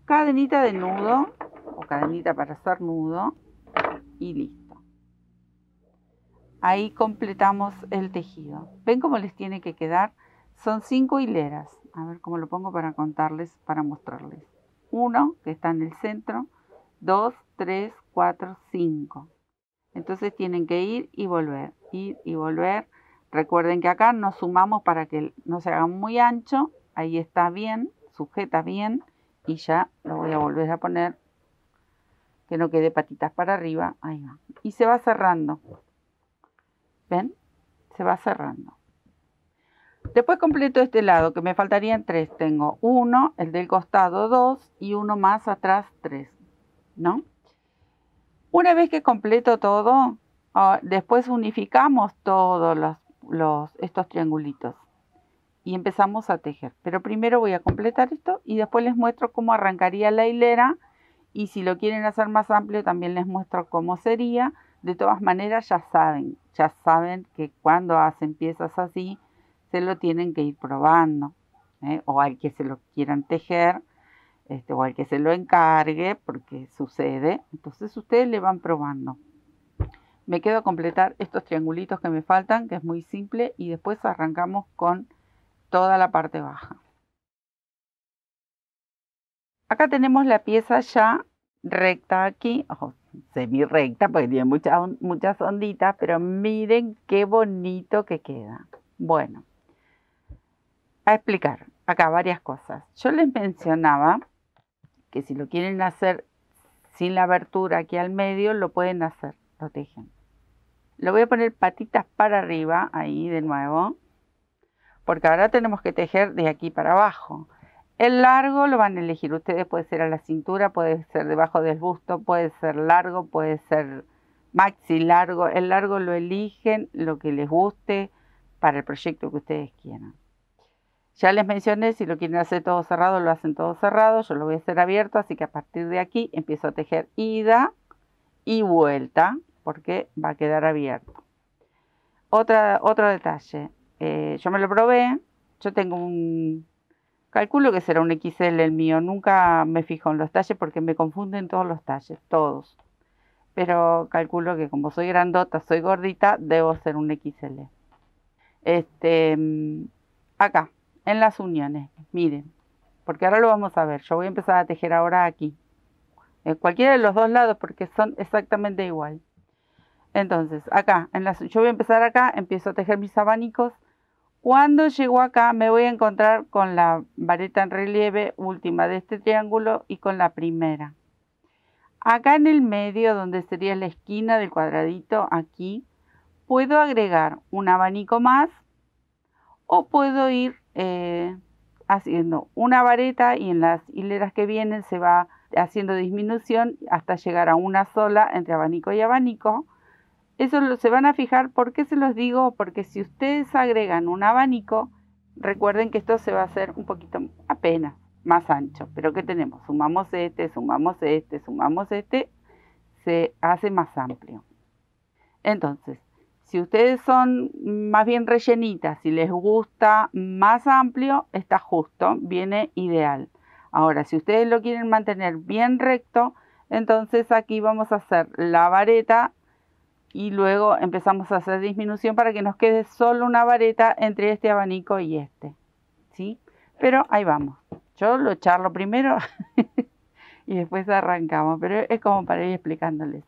cadenita de nudo o cadenita para hacer nudo y listo. Ahí completamos el tejido. ¿Ven cómo les tiene que quedar? Son 5 hileras. A ver cómo lo pongo para contarles, para mostrarles. 1 que está en el centro, 2, 3, 4, 5. Entonces tienen que ir y volver, ir y volver. Recuerden que acá nos sumamos para que no se haga muy ancho. Ahí está bien, sujeta bien. Y ya lo voy a volver a poner, que no quede patitas para arriba. Ahí va. Y se va cerrando. ¿Ven? Se va cerrando. Después completo este lado, que me faltarían 3. Tengo 1, el del costado 2 y uno más atrás 3. ¿No? Una vez que completo todo, después unificamos todos estos triangulitos y empezamos a tejer. Pero primero voy a completar esto y después les muestro cómo arrancaría la hilera, y si lo quieren hacer más amplio también les muestro cómo sería. De todas maneras ya saben que cuando hacen piezas así se lo tienen que ir probando, o al que se lo quieran tejer, o al que se lo encargue, porque sucede. Entonces ustedes le van probando. Me quedo a completar estos triangulitos que me faltan, que es muy simple, y después arrancamos con toda la parte baja. Acá tenemos la pieza ya recta aquí, semi recta porque tiene muchas onditas, pero miren qué bonito que queda. Bueno, a explicar acá varias cosas. Yo les mencionaba que si lo quieren hacer sin la abertura aquí al medio, lo pueden hacer, lo tejen. Lo voy a poner patitas para arriba, ahí de nuevo, porque ahora tenemos que tejer de aquí para abajo. El largo lo van a elegir ustedes, puede ser a la cintura, puede ser debajo del busto, puede ser largo, puede ser maxi largo. El largo lo eligen, lo que les guste para el proyecto que ustedes quieran. Ya les mencioné, si lo quieren hacer todo cerrado, lo hacen todo cerrado. Yo lo voy a hacer abierto, así que a partir de aquí empiezo a tejer ida y vuelta, porque va a quedar abierto. Otro detalle, yo me lo probé, yo tengo calculo que será un XL el mío, nunca me fijo en los talles porque me confunden todos los talles, todos. Pero calculo que como soy grandota, soy gordita, debo ser un XL. Acá, en las uniones, miren, porque ahora lo vamos a ver. Yo voy a empezar a tejer ahora aquí, cualquiera de los dos lados, porque son exactamente igual. Entonces, acá, yo voy a empezar acá, empiezo a tejer mis abanicos. Cuando llego acá me voy a encontrar con la vareta en relieve última de este triángulo y con la primera. Acá en el medio, donde sería la esquina del cuadradito, aquí, puedo agregar un abanico más o puedo ir haciendo una vareta y en las hileras que vienen se va haciendo disminución hasta llegar a una sola entre abanico y abanico. Eso se van a fijar. ¿Por qué se los digo? Porque si ustedes agregan un abanico, recuerden que esto se va a hacer un poquito apenas más ancho. Pero ¿qué tenemos? Sumamos este, sumamos este, sumamos este, se hace más amplio. Entonces, si ustedes son más bien rellenitas, si les gusta más amplio, está justo, viene ideal. Ahora, si ustedes lo quieren mantener bien recto, entonces aquí vamos a hacer la vareta y luego empezamos a hacer disminución para que nos quede solo una vareta entre este abanico y este, ¿sí? Pero ahí vamos. Yo lo charlo primero y después arrancamos, pero es como para ir explicándoles.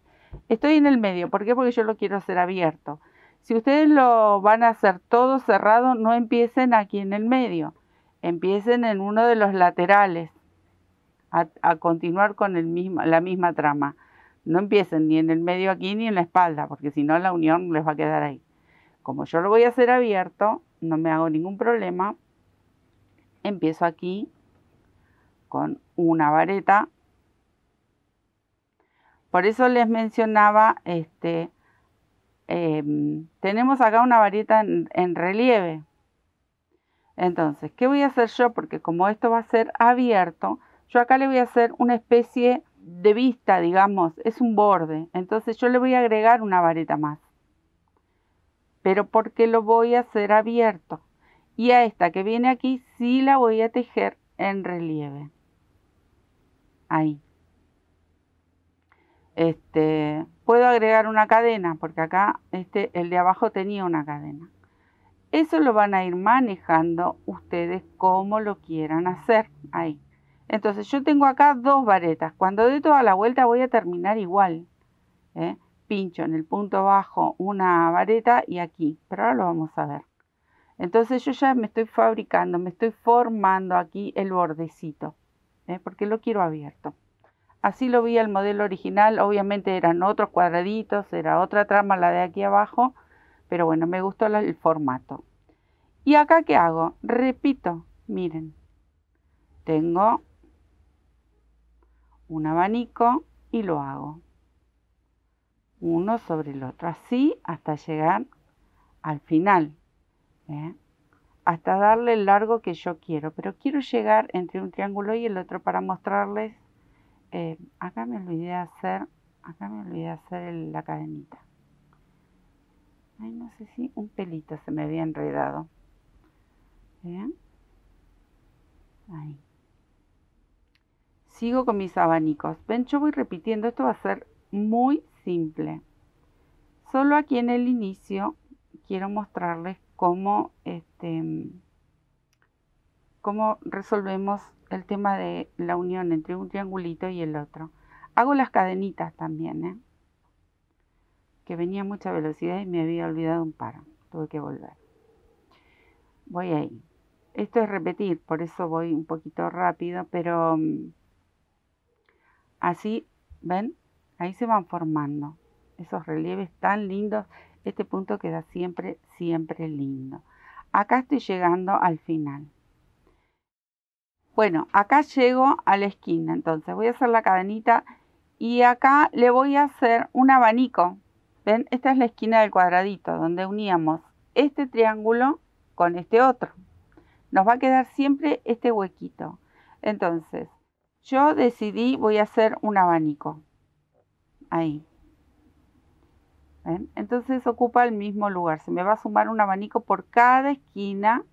Estoy en el medio, ¿por qué? Porque yo lo quiero hacer abierto. Si ustedes lo van a hacer todo cerrado, no empiecen aquí en el medio, empiecen en uno de los laterales a continuar con la misma trama. No empiecen ni en el medio aquí ni en la espalda, porque si no la unión les va a quedar ahí. Como yo lo voy a hacer abierto, no me hago ningún problema. Empiezo aquí con una vareta. Por eso les mencionaba, tenemos acá una vareta en relieve. Entonces, ¿qué voy a hacer yo? Porque como esto va a ser abierto, yo acá le voy a hacer una especie de vista, digamos, es un borde. Entonces yo le voy a agregar una vareta más. Pero porque lo voy a hacer abierto. Y a esta que viene aquí sí la voy a tejer en relieve. Ahí. Puedo agregar una cadena, porque acá el de abajo tenía una cadena. Eso lo van a ir manejando ustedes como lo quieran hacer. Ahí. Entonces yo tengo acá dos varetas. Cuando dé toda la vuelta voy a terminar igual. Pincho en el punto bajo una vareta y aquí. Pero ahora lo vamos a ver. Entonces yo ya me estoy fabricando, me estoy formando aquí el bordecito. Porque lo quiero abierto. Así lo vi el modelo original. Obviamente eran otros cuadraditos, era otra trama la de aquí abajo. Pero bueno, me gustó el formato. ¿Y acá qué hago? Repito, miren. Tengo un abanico y lo hago. Uno sobre el otro. Así hasta llegar al final. Hasta darle el largo que yo quiero. Pero quiero llegar entre un triángulo y el otro para mostrarles. Acá me olvidé de hacer la cadenita. Ay, no sé si un pelito se me había enredado. ¿Ven? Ahí. Sigo con mis abanicos. Ven, yo voy repitiendo. Esto va a ser muy simple. Solo aquí en el inicio quiero mostrarles cómo resolvemos el tema de la unión entre un triangulito y el otro. Hago las cadenitas también, que venía a mucha velocidad y me había olvidado un par. Tuve que volver. Voy ahí. Esto es repetir, por eso voy un poquito rápido, pero así, ¿ven? Ahí se van formando esos relieves tan lindos. Este punto queda siempre, siempre lindo. Acá estoy llegando al final. Bueno, acá llego a la esquina, entonces voy a hacer la cadenita y acá le voy a hacer un abanico. ¿Ven? Esta es la esquina del cuadradito, donde uníamos este triángulo con este otro. Nos va a quedar siempre este huequito. Entonces, yo decidí, voy a hacer un abanico. Ahí. ¿Ven? Entonces ocupa el mismo lugar. Se me va a sumar un abanico por cada esquina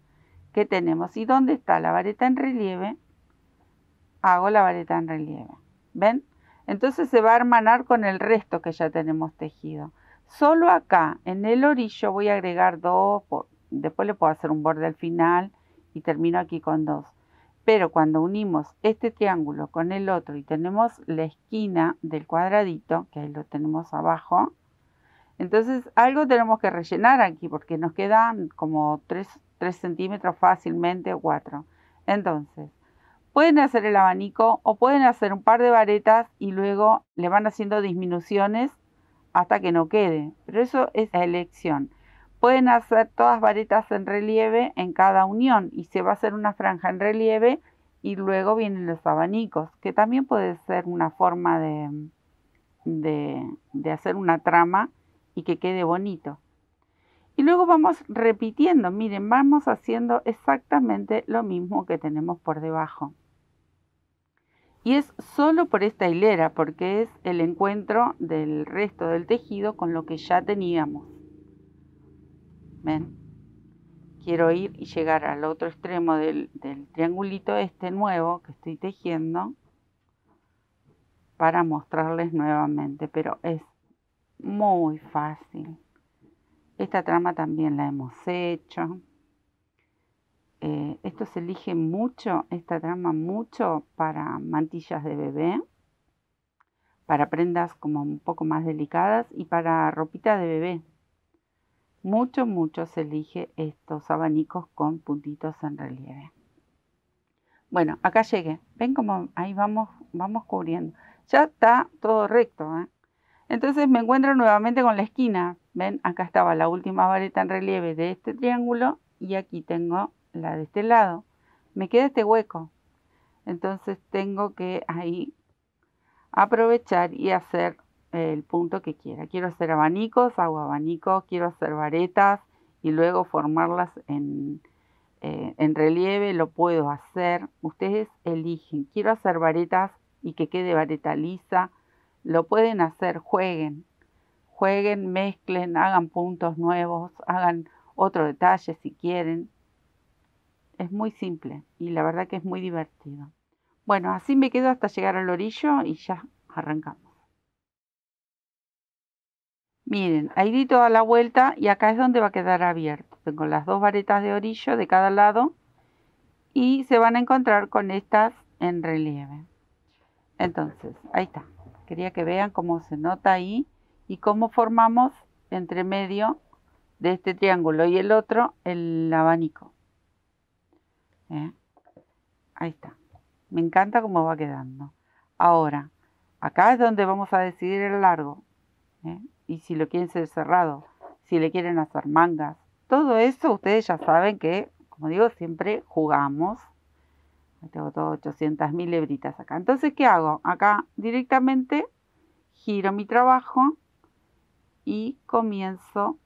que tenemos. ¿Y dónde está la vareta en relieve? Hago la vareta en relieve. ¿Ven? Entonces se va a hermanar con el resto que ya tenemos tejido. Solo acá, en el orillo, voy a agregar dos. Después le puedo hacer un borde al final y termino aquí con dos. Pero cuando unimos este triángulo con el otro y tenemos la esquina del cuadradito, que ahí lo tenemos abajo, entonces algo tenemos que rellenar aquí porque nos quedan como 3 centímetros fácilmente o 4. Entonces, pueden hacer el abanico o pueden hacer un par de varetas y luego le van haciendo disminuciones hasta que no quede. Pero eso es la elección. Pueden hacer todas varetas en relieve en cada unión y se va a hacer una franja en relieve y luego vienen los abanicos, que también puede ser una forma de hacer una trama y que quede bonito. Y luego vamos repitiendo, miren, vamos haciendo exactamente lo mismo que tenemos por debajo. Y es solo por esta hilera, porque es el encuentro del resto del tejido con lo que ya teníamos. ¿Ven? Quiero ir y llegar al otro extremo del triangulito este nuevo que estoy tejiendo para mostrarles nuevamente, pero es muy fácil. Esta trama también la hemos hecho. Esto se elige mucho, esta trama mucho para mantillas de bebé, para prendas como un poco más delicadas y para ropita de bebé. Mucho se elige estos abanicos con puntitos en relieve. Bueno, acá llegué. ¿Ven cómo ahí vamos cubriendo? Ya está todo recto, ¿eh? Entonces me encuentro nuevamente con la esquina. ¿Ven? Acá estaba la última vareta en relieve de este triángulo y aquí tengo la de este lado. Me queda este hueco. Entonces tengo que ahí aprovechar y hacer el punto que quiera. Quiero hacer abanicos, hago abanicos, quiero hacer varetas y luego formarlas en relieve, lo puedo hacer. Ustedes eligen, quiero hacer varetas y que quede vareta lisa, lo pueden hacer, jueguen, mezclen, hagan puntos nuevos, hagan otro detalle si quieren. Es muy simple y la verdad que es muy divertido. Bueno, así me quedo hasta llegar al orillo y ya arrancamos. Miren, ahí di toda la vuelta y acá es donde va a quedar abierto. Tengo las dos varetas de orillo de cada lado y se van a encontrar con estas en relieve. Entonces, ahí está. Quería que vean cómo se nota ahí y cómo formamos entre medio de este triángulo y el otro el abanico. Ahí está. Me encanta cómo va quedando. Ahora, acá es donde vamos a decidir el largo. Y si lo quieren ser cerrado, si le quieren hacer mangas. Todo eso ustedes ya saben que, como digo, siempre jugamos. Tengo todo 800.000 hebritas acá. Entonces, ¿qué hago? Acá directamente giro mi trabajo y comienzo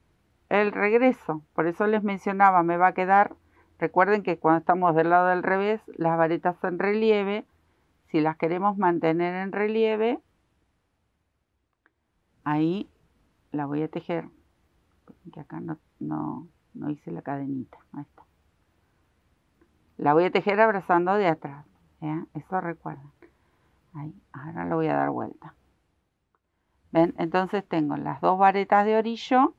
el regreso. Por eso les mencionaba, me va a quedar, recuerden que cuando estamos del lado del revés, las varetas en relieve, si las queremos mantener en relieve, ahí la voy a tejer, que acá no hice la cadenita, ahí está. La voy a tejer abrazando de atrás, eso recuerden. Ahí, ahora lo voy a dar vuelta. ¿Ven? Entonces tengo las dos varetas de orillo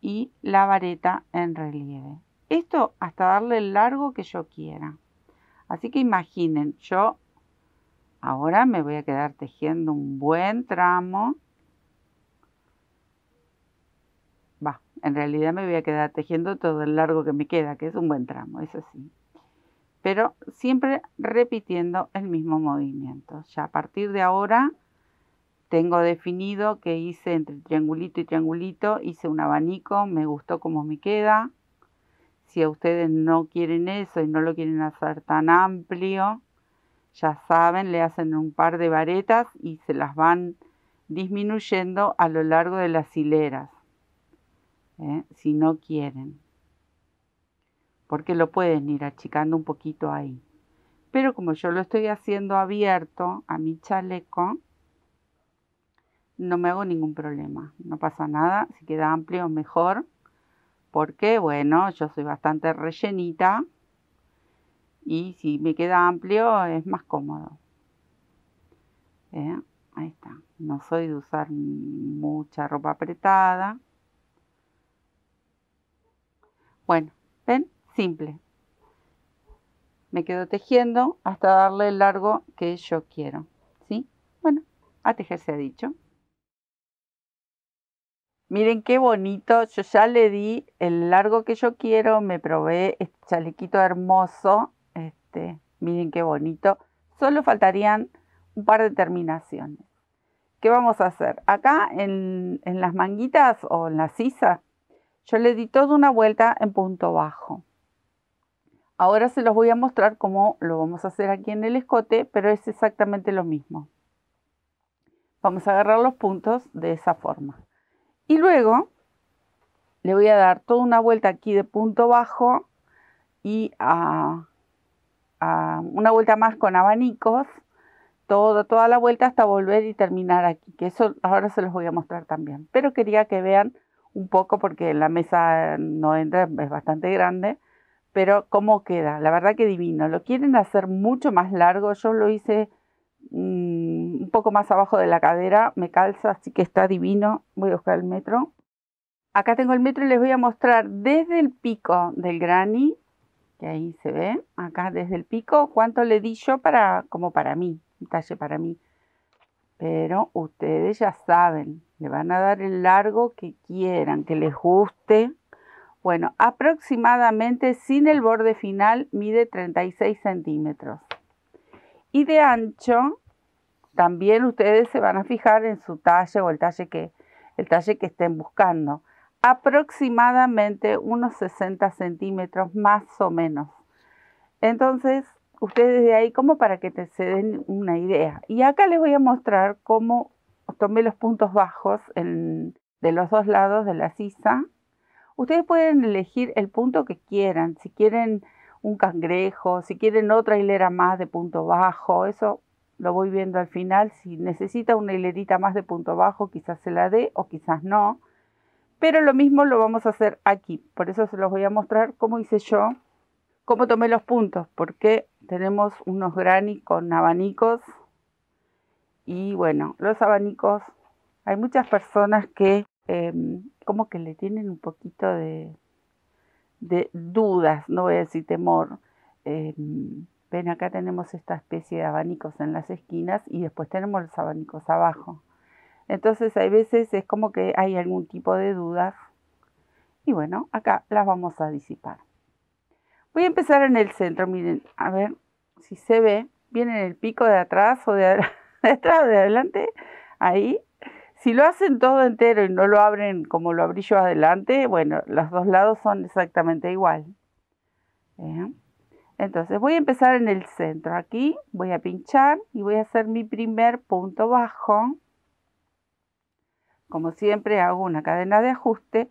y la vareta en relieve. Esto hasta darle el largo que yo quiera. Así que imaginen, yo ahora me voy a quedar tejiendo un buen tramo. En realidad me voy a quedar tejiendo todo el largo que me queda, que es un buen tramo, eso sí. Pero siempre repitiendo el mismo movimiento. Ya a partir de ahora tengo definido que hice entre triangulito y triangulito, hice un abanico, me gustó cómo me queda. Si a ustedes no quieren eso y no lo quieren hacer tan amplio, ya saben, le hacen un par de varetas y se las van disminuyendo a lo largo de las hileras, si no quieren. Porque lo pueden ir achicando un poquito ahí. Pero como yo lo estoy haciendo abierto a mi chaleco, no me hago ningún problema, no pasa nada, si queda amplio mejor, porque bueno, yo soy bastante rellenita y si me queda amplio es más cómodo. Ahí está, no soy de usar mucha ropa apretada. Bueno, ¿ven? Simple. me quedo tejiendo hasta darle el largo que yo quiero, ¿sí? Bueno, a tejer se ha dicho. Miren qué bonito, yo ya le di el largo que yo quiero, me probé este chalequito hermoso, miren qué bonito. Solo faltarían un par de terminaciones. ¿Qué vamos a hacer? Acá en las manguitas o en la sisa, yo le di toda una vuelta en punto bajo. Ahora se los voy a mostrar cómo lo vamos a hacer aquí en el escote, pero es exactamente lo mismo. Vamos a agarrar los puntos de esa forma. Y luego le voy a dar toda una vuelta aquí de punto bajo y una vuelta más con abanicos. Toda la vuelta hasta volver y terminar aquí, que eso ahora se los voy a mostrar también. Pero quería que vean un poco porque la mesa no entra, es bastante grande, pero cómo queda, la verdad que divino. Lo quieren hacer mucho más largo, yo lo hice un poco más abajo de la cadera, me calza, así que está divino. Voy a buscar el metro. Acá tengo el metro y les voy a mostrar desde el pico del granny, que ahí se ve, acá desde el pico, cuánto le di yo como para mí, un talle para mí. Pero ustedes ya saben, le van a dar el largo que quieran, que les guste. Bueno, aproximadamente sin el borde final mide 36 centímetros. Y de ancho, también ustedes se van a fijar en su talle o el talle que estén buscando. Aproximadamente unos 60 centímetros más o menos. Entonces, ustedes de ahí como para que se den una idea. Y acá les voy a mostrar cómo tomé los puntos bajos de los dos lados de la sisa. Ustedes pueden elegir el punto que quieran, si quieren un cangrejo, si quieren otra hilera más de punto bajo, eso lo voy viendo al final. Si necesita una hilerita más de punto bajo, quizás se la dé o quizás no. Pero lo mismo lo vamos a hacer aquí, por eso se los voy a mostrar cómo hice yo, cómo tomé los puntos, porque tenemos unos granny con abanicos. Y bueno, los abanicos, hay muchas personas que como que le tienen un poquito de dudas, no voy a decir temor. Ven, acá tenemos esta especie de abanicos en las esquinas y después tenemos los abanicos abajo. Entonces hay veces es como que hay algún tipo de dudas. Y bueno, acá las vamos a disipar. Voy a empezar en el centro, miren, a ver si se ve. Viene en el pico de atrás o de atrás o de adelante, ahí. Si lo hacen todo entero y no lo abren como lo abrí yo adelante, bueno, los dos lados son exactamente igual. Entonces voy a empezar en el centro. Aquí voy a pinchar y voy a hacer mi primer punto bajo. Como siempre hago una cadena de ajuste.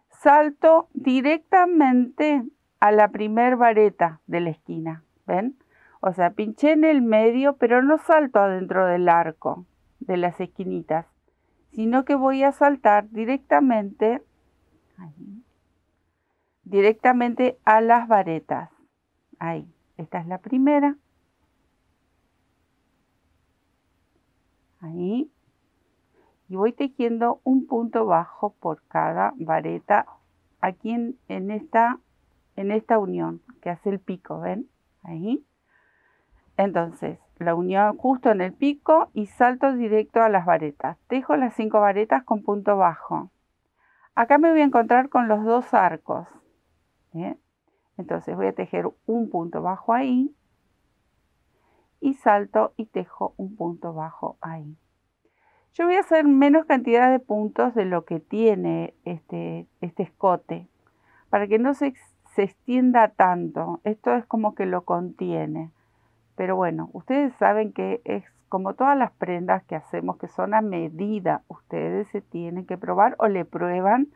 Salto directamente a la primer vareta de la esquina. ¿Ven? O sea, pinché en el medio, pero no salto adentro del arco de las esquinitas, sino que voy a saltar directamente a las varetas. Ahí, esta es la primera. Ahí. Y voy tejiendo un punto bajo por cada vareta aquí en esta unión que hace el pico, ¿ven? Ahí. Entonces, la unión justo en el pico y salto directo a las varetas. Tejo las 5 varetas con punto bajo. Acá me voy a encontrar con los dos arcos. Entonces voy a tejer un punto bajo ahí y salto y tejo un punto bajo ahí. Yo voy a hacer menos cantidad de puntos de lo que tiene este escote, para que no se extienda tanto. Esto es como que lo contiene. Pero bueno, ustedes saben que es como todas las prendas que hacemos que son a medida. Ustedes se tienen que probar o le prueban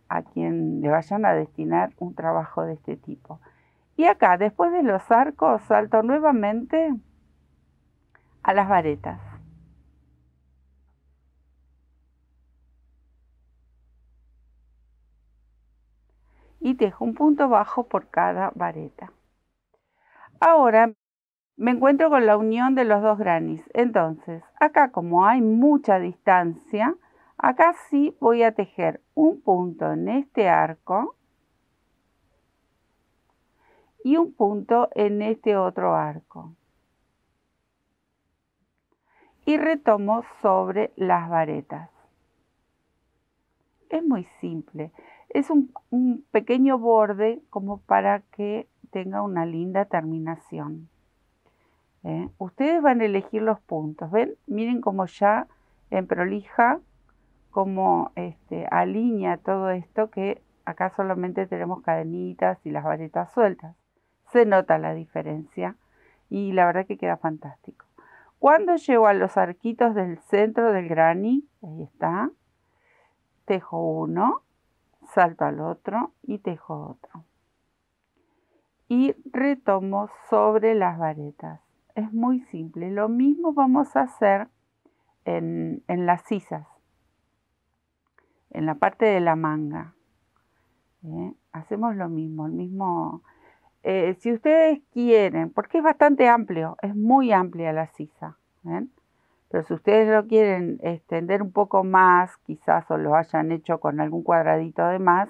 a quien le vayan a destinar un trabajo de este tipo. Y acá, después de los arcos, salto nuevamente a las varetas. Y tejo un punto bajo por cada vareta. Ahora me encuentro con la unión de los dos grannies. Entonces, acá como hay mucha distancia, acá sí voy a tejer un punto en este arco y un punto en este otro arco. Y retomo sobre las varetas. Es muy simple. Es un pequeño borde como para que tenga una linda terminación. Ustedes van a elegir los puntos. ¿Ven? Miren cómo ya en prolija, cómo alinea todo esto, que acá solamente tenemos cadenitas y las varetas sueltas. Se nota la diferencia y la verdad que queda fantástico. Cuando llego a los arquitos del centro del granny, ahí está, tejo uno, salto al otro y tejo otro. Y retomo sobre las varetas. Es muy simple. Lo mismo vamos a hacer en las sisas, en la parte de la manga. Hacemos lo mismo, si ustedes quieren, porque es bastante amplio, es muy amplia la sisa, ¿ven? Pero si ustedes lo quieren extender un poco más, quizás o lo hayan hecho con algún cuadradito de más,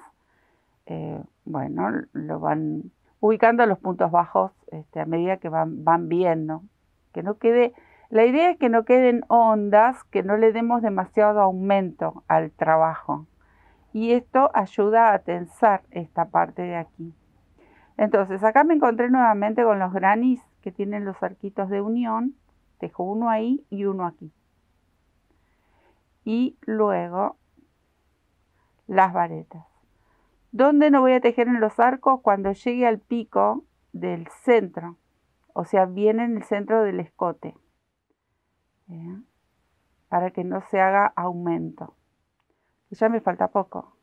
bueno, lo van ubicando los puntos bajos a medida que van viendo. Que no quede, la idea es que no queden ondas, que no le demos demasiado aumento al trabajo. Y esto ayuda a tensar esta parte de aquí. Entonces acá me encontré nuevamente con los grannies que tienen los arquitos de unión. Tejo uno ahí y uno aquí. Y luego las varetas. ¿Dónde no voy a tejer en los arcos? Cuando llegue al pico del centro. O sea, bien en el centro del escote. Para que no se haga aumento. Ya me falta poco.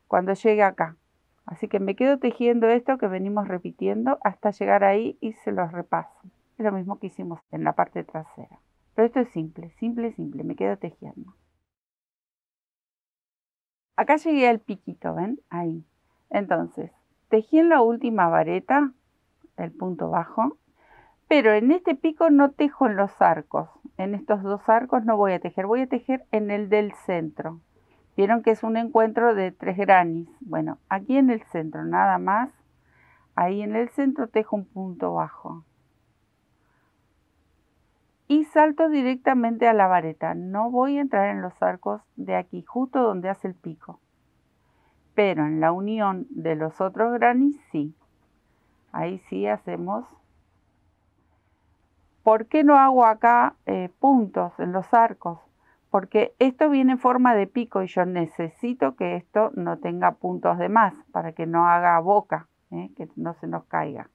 Cuando llegue acá. Así que me quedo tejiendo esto que venimos repitiendo hasta llegar ahí y se los repaso. Es lo mismo que hicimos en la parte trasera. Pero esto es simple, simple, simple. Me quedo tejiendo. Acá llegué al piquito, ¿ven? Ahí. Entonces, tejí en la última vareta, el punto bajo, pero en este pico no tejo en los arcos. En estos dos arcos no voy a tejer en el del centro. Vieron que es un encuentro de 3 grannies. Bueno, aquí en el centro, nada más. Ahí en el centro tejo un punto bajo. Y salto directamente a la vareta. No voy a entrar en los arcos de aquí, justo donde hace el pico. Pero en la unión de los otros grannies, sí. Ahí sí hacemos. ¿Por qué no hago acá puntos en los arcos? Porque esto viene en forma de pico y yo necesito que esto no tenga puntos de más para que no haga boca, que no se nos caiga.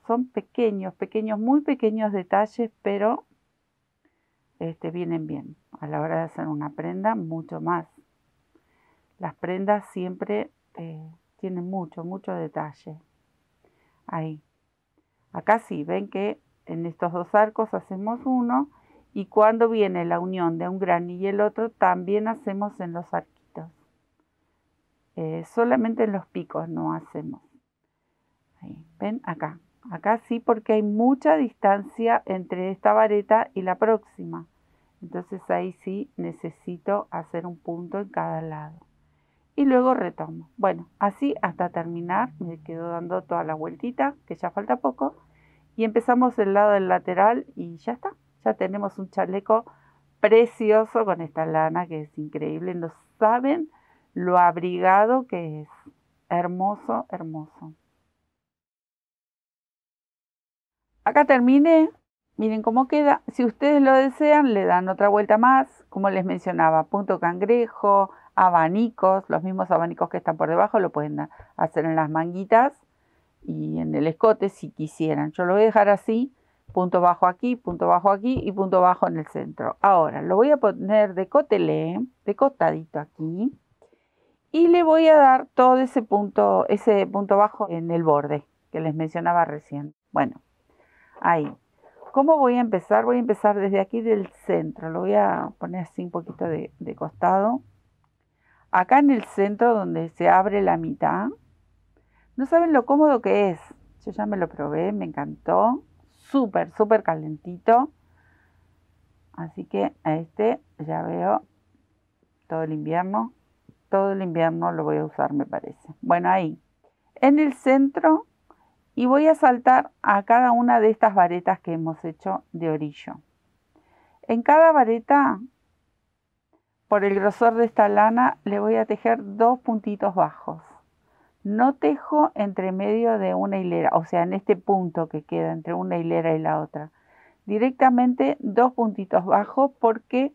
Son pequeños, muy pequeños detalles, pero vienen bien. A la hora de hacer una prenda, mucho más. Las prendas siempre tienen mucho detalle. Ahí. Acá sí, ven que en estos dos arcos hacemos uno. Y cuando viene la unión de un granny y el otro, también hacemos en los arquitos. Solamente en los picos no hacemos. Ahí, ¿ven? Acá. Acá sí, porque hay mucha distancia entre esta vareta y la próxima. Entonces ahí sí necesito hacer un punto en cada lado. Y luego retomo. Bueno, así hasta terminar. Me quedo dando toda la vueltita, que ya falta poco. Y empezamos el lado del lateral y ya está. Ya tenemos un chaleco precioso con esta lana que es increíble. No saben lo abrigado que es. Hermoso, hermoso. Acá terminé. Miren cómo queda. Si ustedes lo desean, le dan otra vuelta más. Como les mencionaba, punto cangrejo, abanicos. Los mismos abanicos que están por debajo lo pueden hacer en las manguitas y en el escote si quisieran. Yo lo voy a dejar así. Punto bajo aquí y punto bajo en el centro. Ahora lo voy a poner de cotelé, de costadito aquí. Y le voy a dar todo ese punto bajo en el borde que les mencionaba recién. Bueno, ahí. ¿Cómo voy a empezar? Voy a empezar desde aquí del centro. Lo voy a poner así un poquito de costado. Acá en el centro donde se abre la mitad. No saben lo cómodo que es. Yo ya me lo probé, me encantó. Súper, súper calentito. Así que a ya veo todo el invierno. Todo el invierno lo voy a usar, me parece. Bueno, ahí. en el centro y voy a saltar a cada una de estas varetas que hemos hecho de orillo. En cada vareta, por el grosor de esta lana, le voy a tejer 2 puntitos bajos. No tejo entre medio de una hilera, o sea, en este punto que queda entre una hilera y la otra. Directamente 2 puntitos bajos porque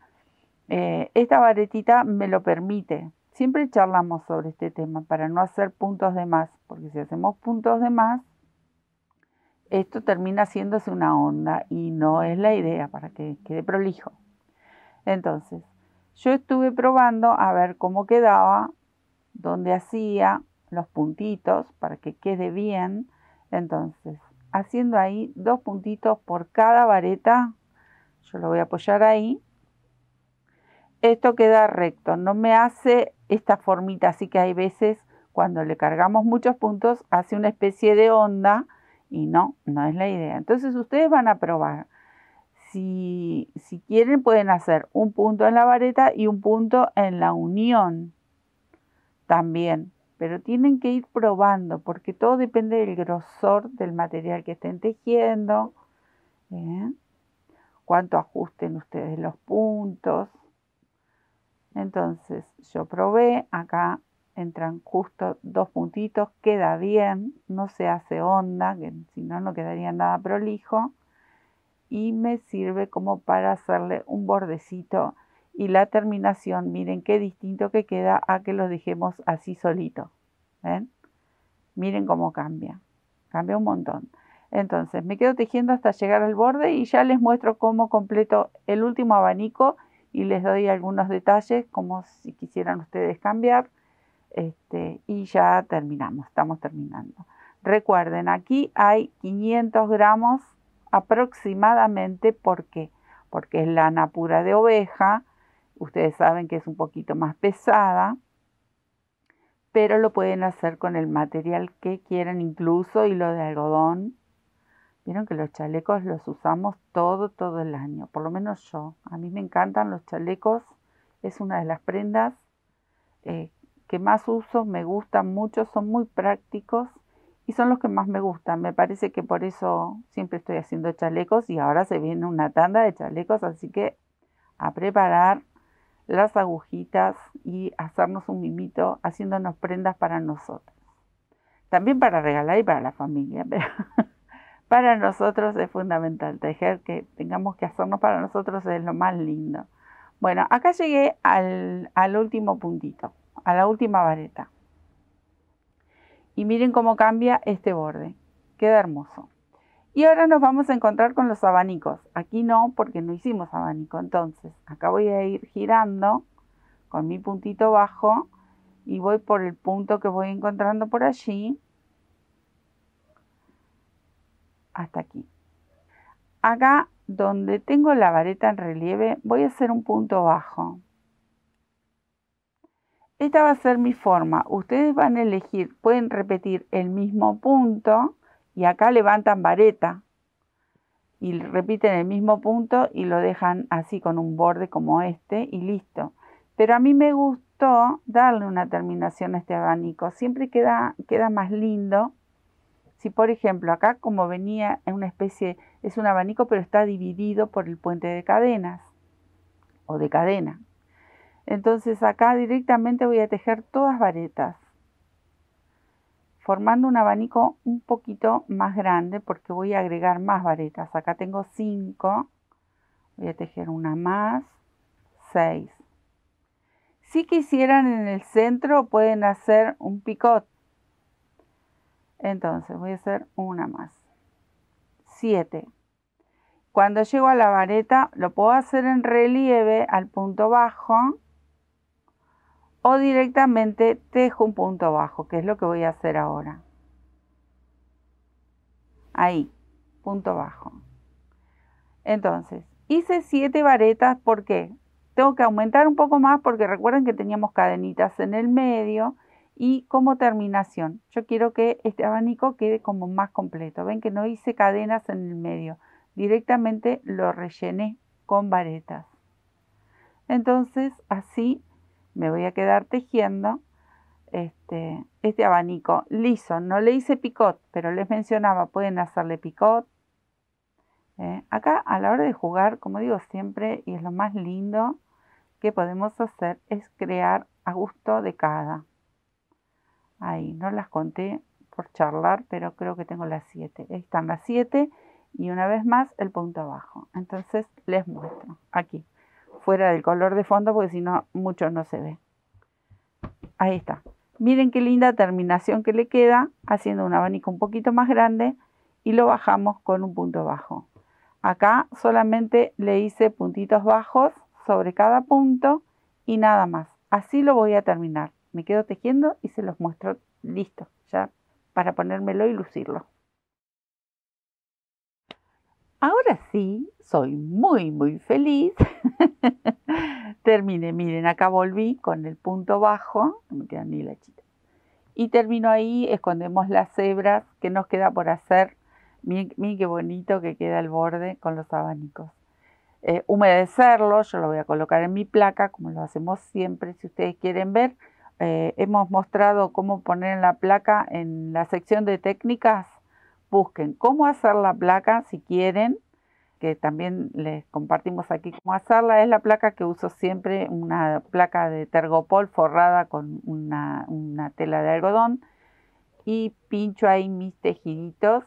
esta varetita me lo permite. Siempre charlamos sobre este tema para no hacer puntos de más, porque si hacemos puntos de más, esto termina haciéndose una onda y no es la idea para que quede prolijo. Entonces, yo estuve probando a ver cómo quedaba, dónde hacía los puntitos para que quede bien. Entonces, haciendo ahí 2 puntitos por cada vareta, yo lo voy a apoyar ahí. Esto queda recto, no me hace esta formita, así que hay veces cuando le cargamos muchos puntos hace una especie de onda y no es la idea. Entonces ustedes van a probar. Si quieren pueden hacer un punto en la vareta y un punto en la unión también, pero tienen que ir probando porque todo depende del grosor del material que estén tejiendo, cuánto ajusten ustedes los puntos. Entonces yo probé, acá entran justo 2 puntitos, queda bien, no se hace onda, que si no, no quedaría nada prolijo. Y me sirve como para hacerle un bordecito y la terminación, miren qué distinto que queda a que lo dejemos así solito. ¿Ven? Miren cómo cambia un montón. Entonces me quedo tejiendo hasta llegar al borde y ya les muestro cómo completo el último abanico y les doy algunos detalles como si quisieran ustedes cambiar. Y ya terminamos, estamos terminando. Recuerden, aquí hay 500 gramos aproximadamente. ¿Por qué? Porque es lana pura de oveja. Ustedes saben que es un poquito más pesada, pero lo pueden hacer con el material que quieran, incluso hilo de algodón. Vieron que los chalecos los usamos todo el año, por lo menos yo. A mí me encantan los chalecos, es una de las prendas que más uso, me gustan mucho, son muy prácticos y son los que más me gustan. Me parece que por eso siempre estoy haciendo chalecos y ahora se viene una tanda de chalecos, así que a preparar las agujitas y hacernos un mimito haciéndonos prendas para nosotros. También para regalar y para la familia, pero para nosotros es fundamental tejer, que tengamos que hacernos para nosotros es lo más lindo. Bueno, acá llegué al último puntito, a la última vareta. Y miren cómo cambia este borde, queda hermoso. Y ahora nos vamos a encontrar con los abanicos. Aquí no, porque no hicimos abanico. Entonces, acá voy a ir girando con mi puntito bajo y voy por el punto que voy encontrando por allí hasta aquí. Acá donde tengo la vareta en relieve voy a hacer un punto bajo. Esta va a ser mi forma. Ustedes van a elegir, pueden repetir el mismo punto y acá levantan vareta y repiten el mismo punto y lo dejan así con un borde como este y listo. Pero a mí me gustó darle una terminación a este abanico. Siempre queda más lindo. Si por ejemplo acá como venía en una especie, es un abanico pero está dividido por el puente de cadenas o de cadena. Entonces acá directamente voy a tejer todas varetas, formando un abanico un poquito más grande porque voy a agregar más varetas. Acá tengo 5, voy a tejer una más, 6. Si quisieran en el centro pueden hacer un picot. Entonces voy a hacer una más, 7. Cuando llego a la vareta lo puedo hacer en relieve al punto bajo o directamente tejo un punto bajo, que es lo que voy a hacer ahora. Ahí, punto bajo. Entonces, hice 7 varetas, ¿por qué? Tengo que aumentar un poco más porque recuerden que teníamos cadenitas en el medio y como terminación. Yo quiero que este abanico quede como más completo. Ven que no hice cadenas en el medio, directamente lo rellené con varetas. Entonces, así me voy a quedar tejiendo este abanico liso. No le hice picot, pero les mencionaba, pueden hacerle picot. Acá a la hora de jugar, como digo siempre, y es lo más lindo que podemos hacer, es crear a gusto de cada. Ahí, no las conté por charlar, pero creo que tengo las 7. Ahí están las 7 y una vez más el punto abajo. Entonces les muestro aquí, fuera del color de fondo, porque si no, mucho no se ve. Ahí está. Miren qué linda terminación que le queda, haciendo un abanico un poquito más grande y lo bajamos con un punto bajo. Acá solamente le hice puntitos bajos sobre cada punto y nada más. Así lo voy a terminar. Me quedo tejiendo y se los muestro listo, ya para ponérmelo y lucirlo. Ahora sí, soy muy feliz. Terminé, miren, acá volví con el punto bajo, no me queda ni la chita. Y termino ahí, escondemos las hebras que nos queda por hacer. Miren qué bonito que queda el borde con los abanicos. Humedecerlo, yo lo voy a colocar en mi placa, como lo hacemos siempre, si ustedes quieren ver. Hemos mostrado cómo poner en la placa en la sección de técnicas. Busquen cómo hacer la placa si quieren, que también les compartimos aquí cómo hacerla. Es la placa que uso siempre, una placa de tergopol forrada con una tela de algodón, y pincho ahí mis tejiditos.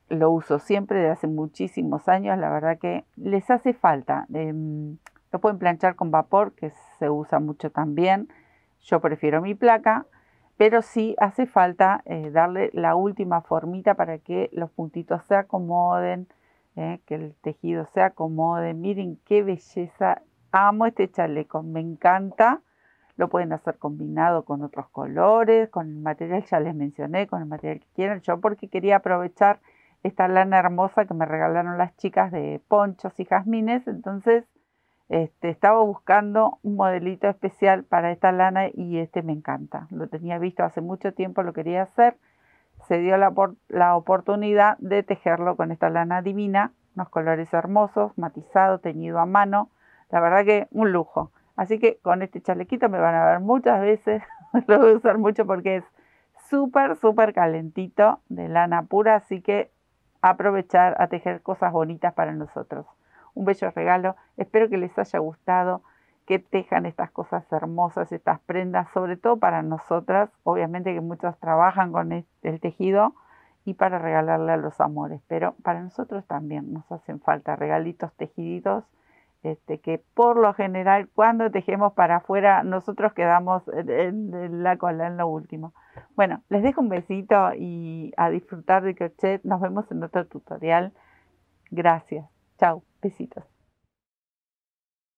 Lo uso siempre desde hace muchísimos años, la verdad que les hace falta. Lo pueden planchar con vapor, que se usa mucho también. Yo prefiero mi placa, pero sí hace falta darle la última formita para que los puntitos se acomoden, que el tejido se acomode. Miren qué belleza. Amo este chaleco, me encanta. Lo pueden hacer combinado con otros colores, con el material, ya les mencioné, con el material que quieran. Yo porque quería aprovechar esta lana hermosa que me regalaron las chicas de ponchos y jazmines, entonces estaba buscando un modelito especial para esta lana y me encanta. Lo tenía visto hace mucho tiempo, lo quería hacer. Se dio la oportunidad de tejerlo con esta lana divina, unos colores hermosos, matizado, teñido a mano. La verdad que un lujo. Así que con este chalequito me van a ver muchas veces. Lo voy a usar mucho porque es súper calentito, de lana pura, así que aprovechar a tejer cosas bonitas para nosotros. Un bello regalo. Espero que les haya gustado, que tejan estas cosas hermosas, estas prendas, sobre todo para nosotras. Obviamente que muchos trabajan con el tejido y para regalarle a los amores, pero para nosotros también nos hacen falta regalitos tejiditos, que por lo general cuando tejemos para afuera nosotros quedamos en la cola, en lo último. Bueno, les dejo un besito y a disfrutar de crochet. Nos vemos en otro tutorial. Gracias. Chao. Besitos.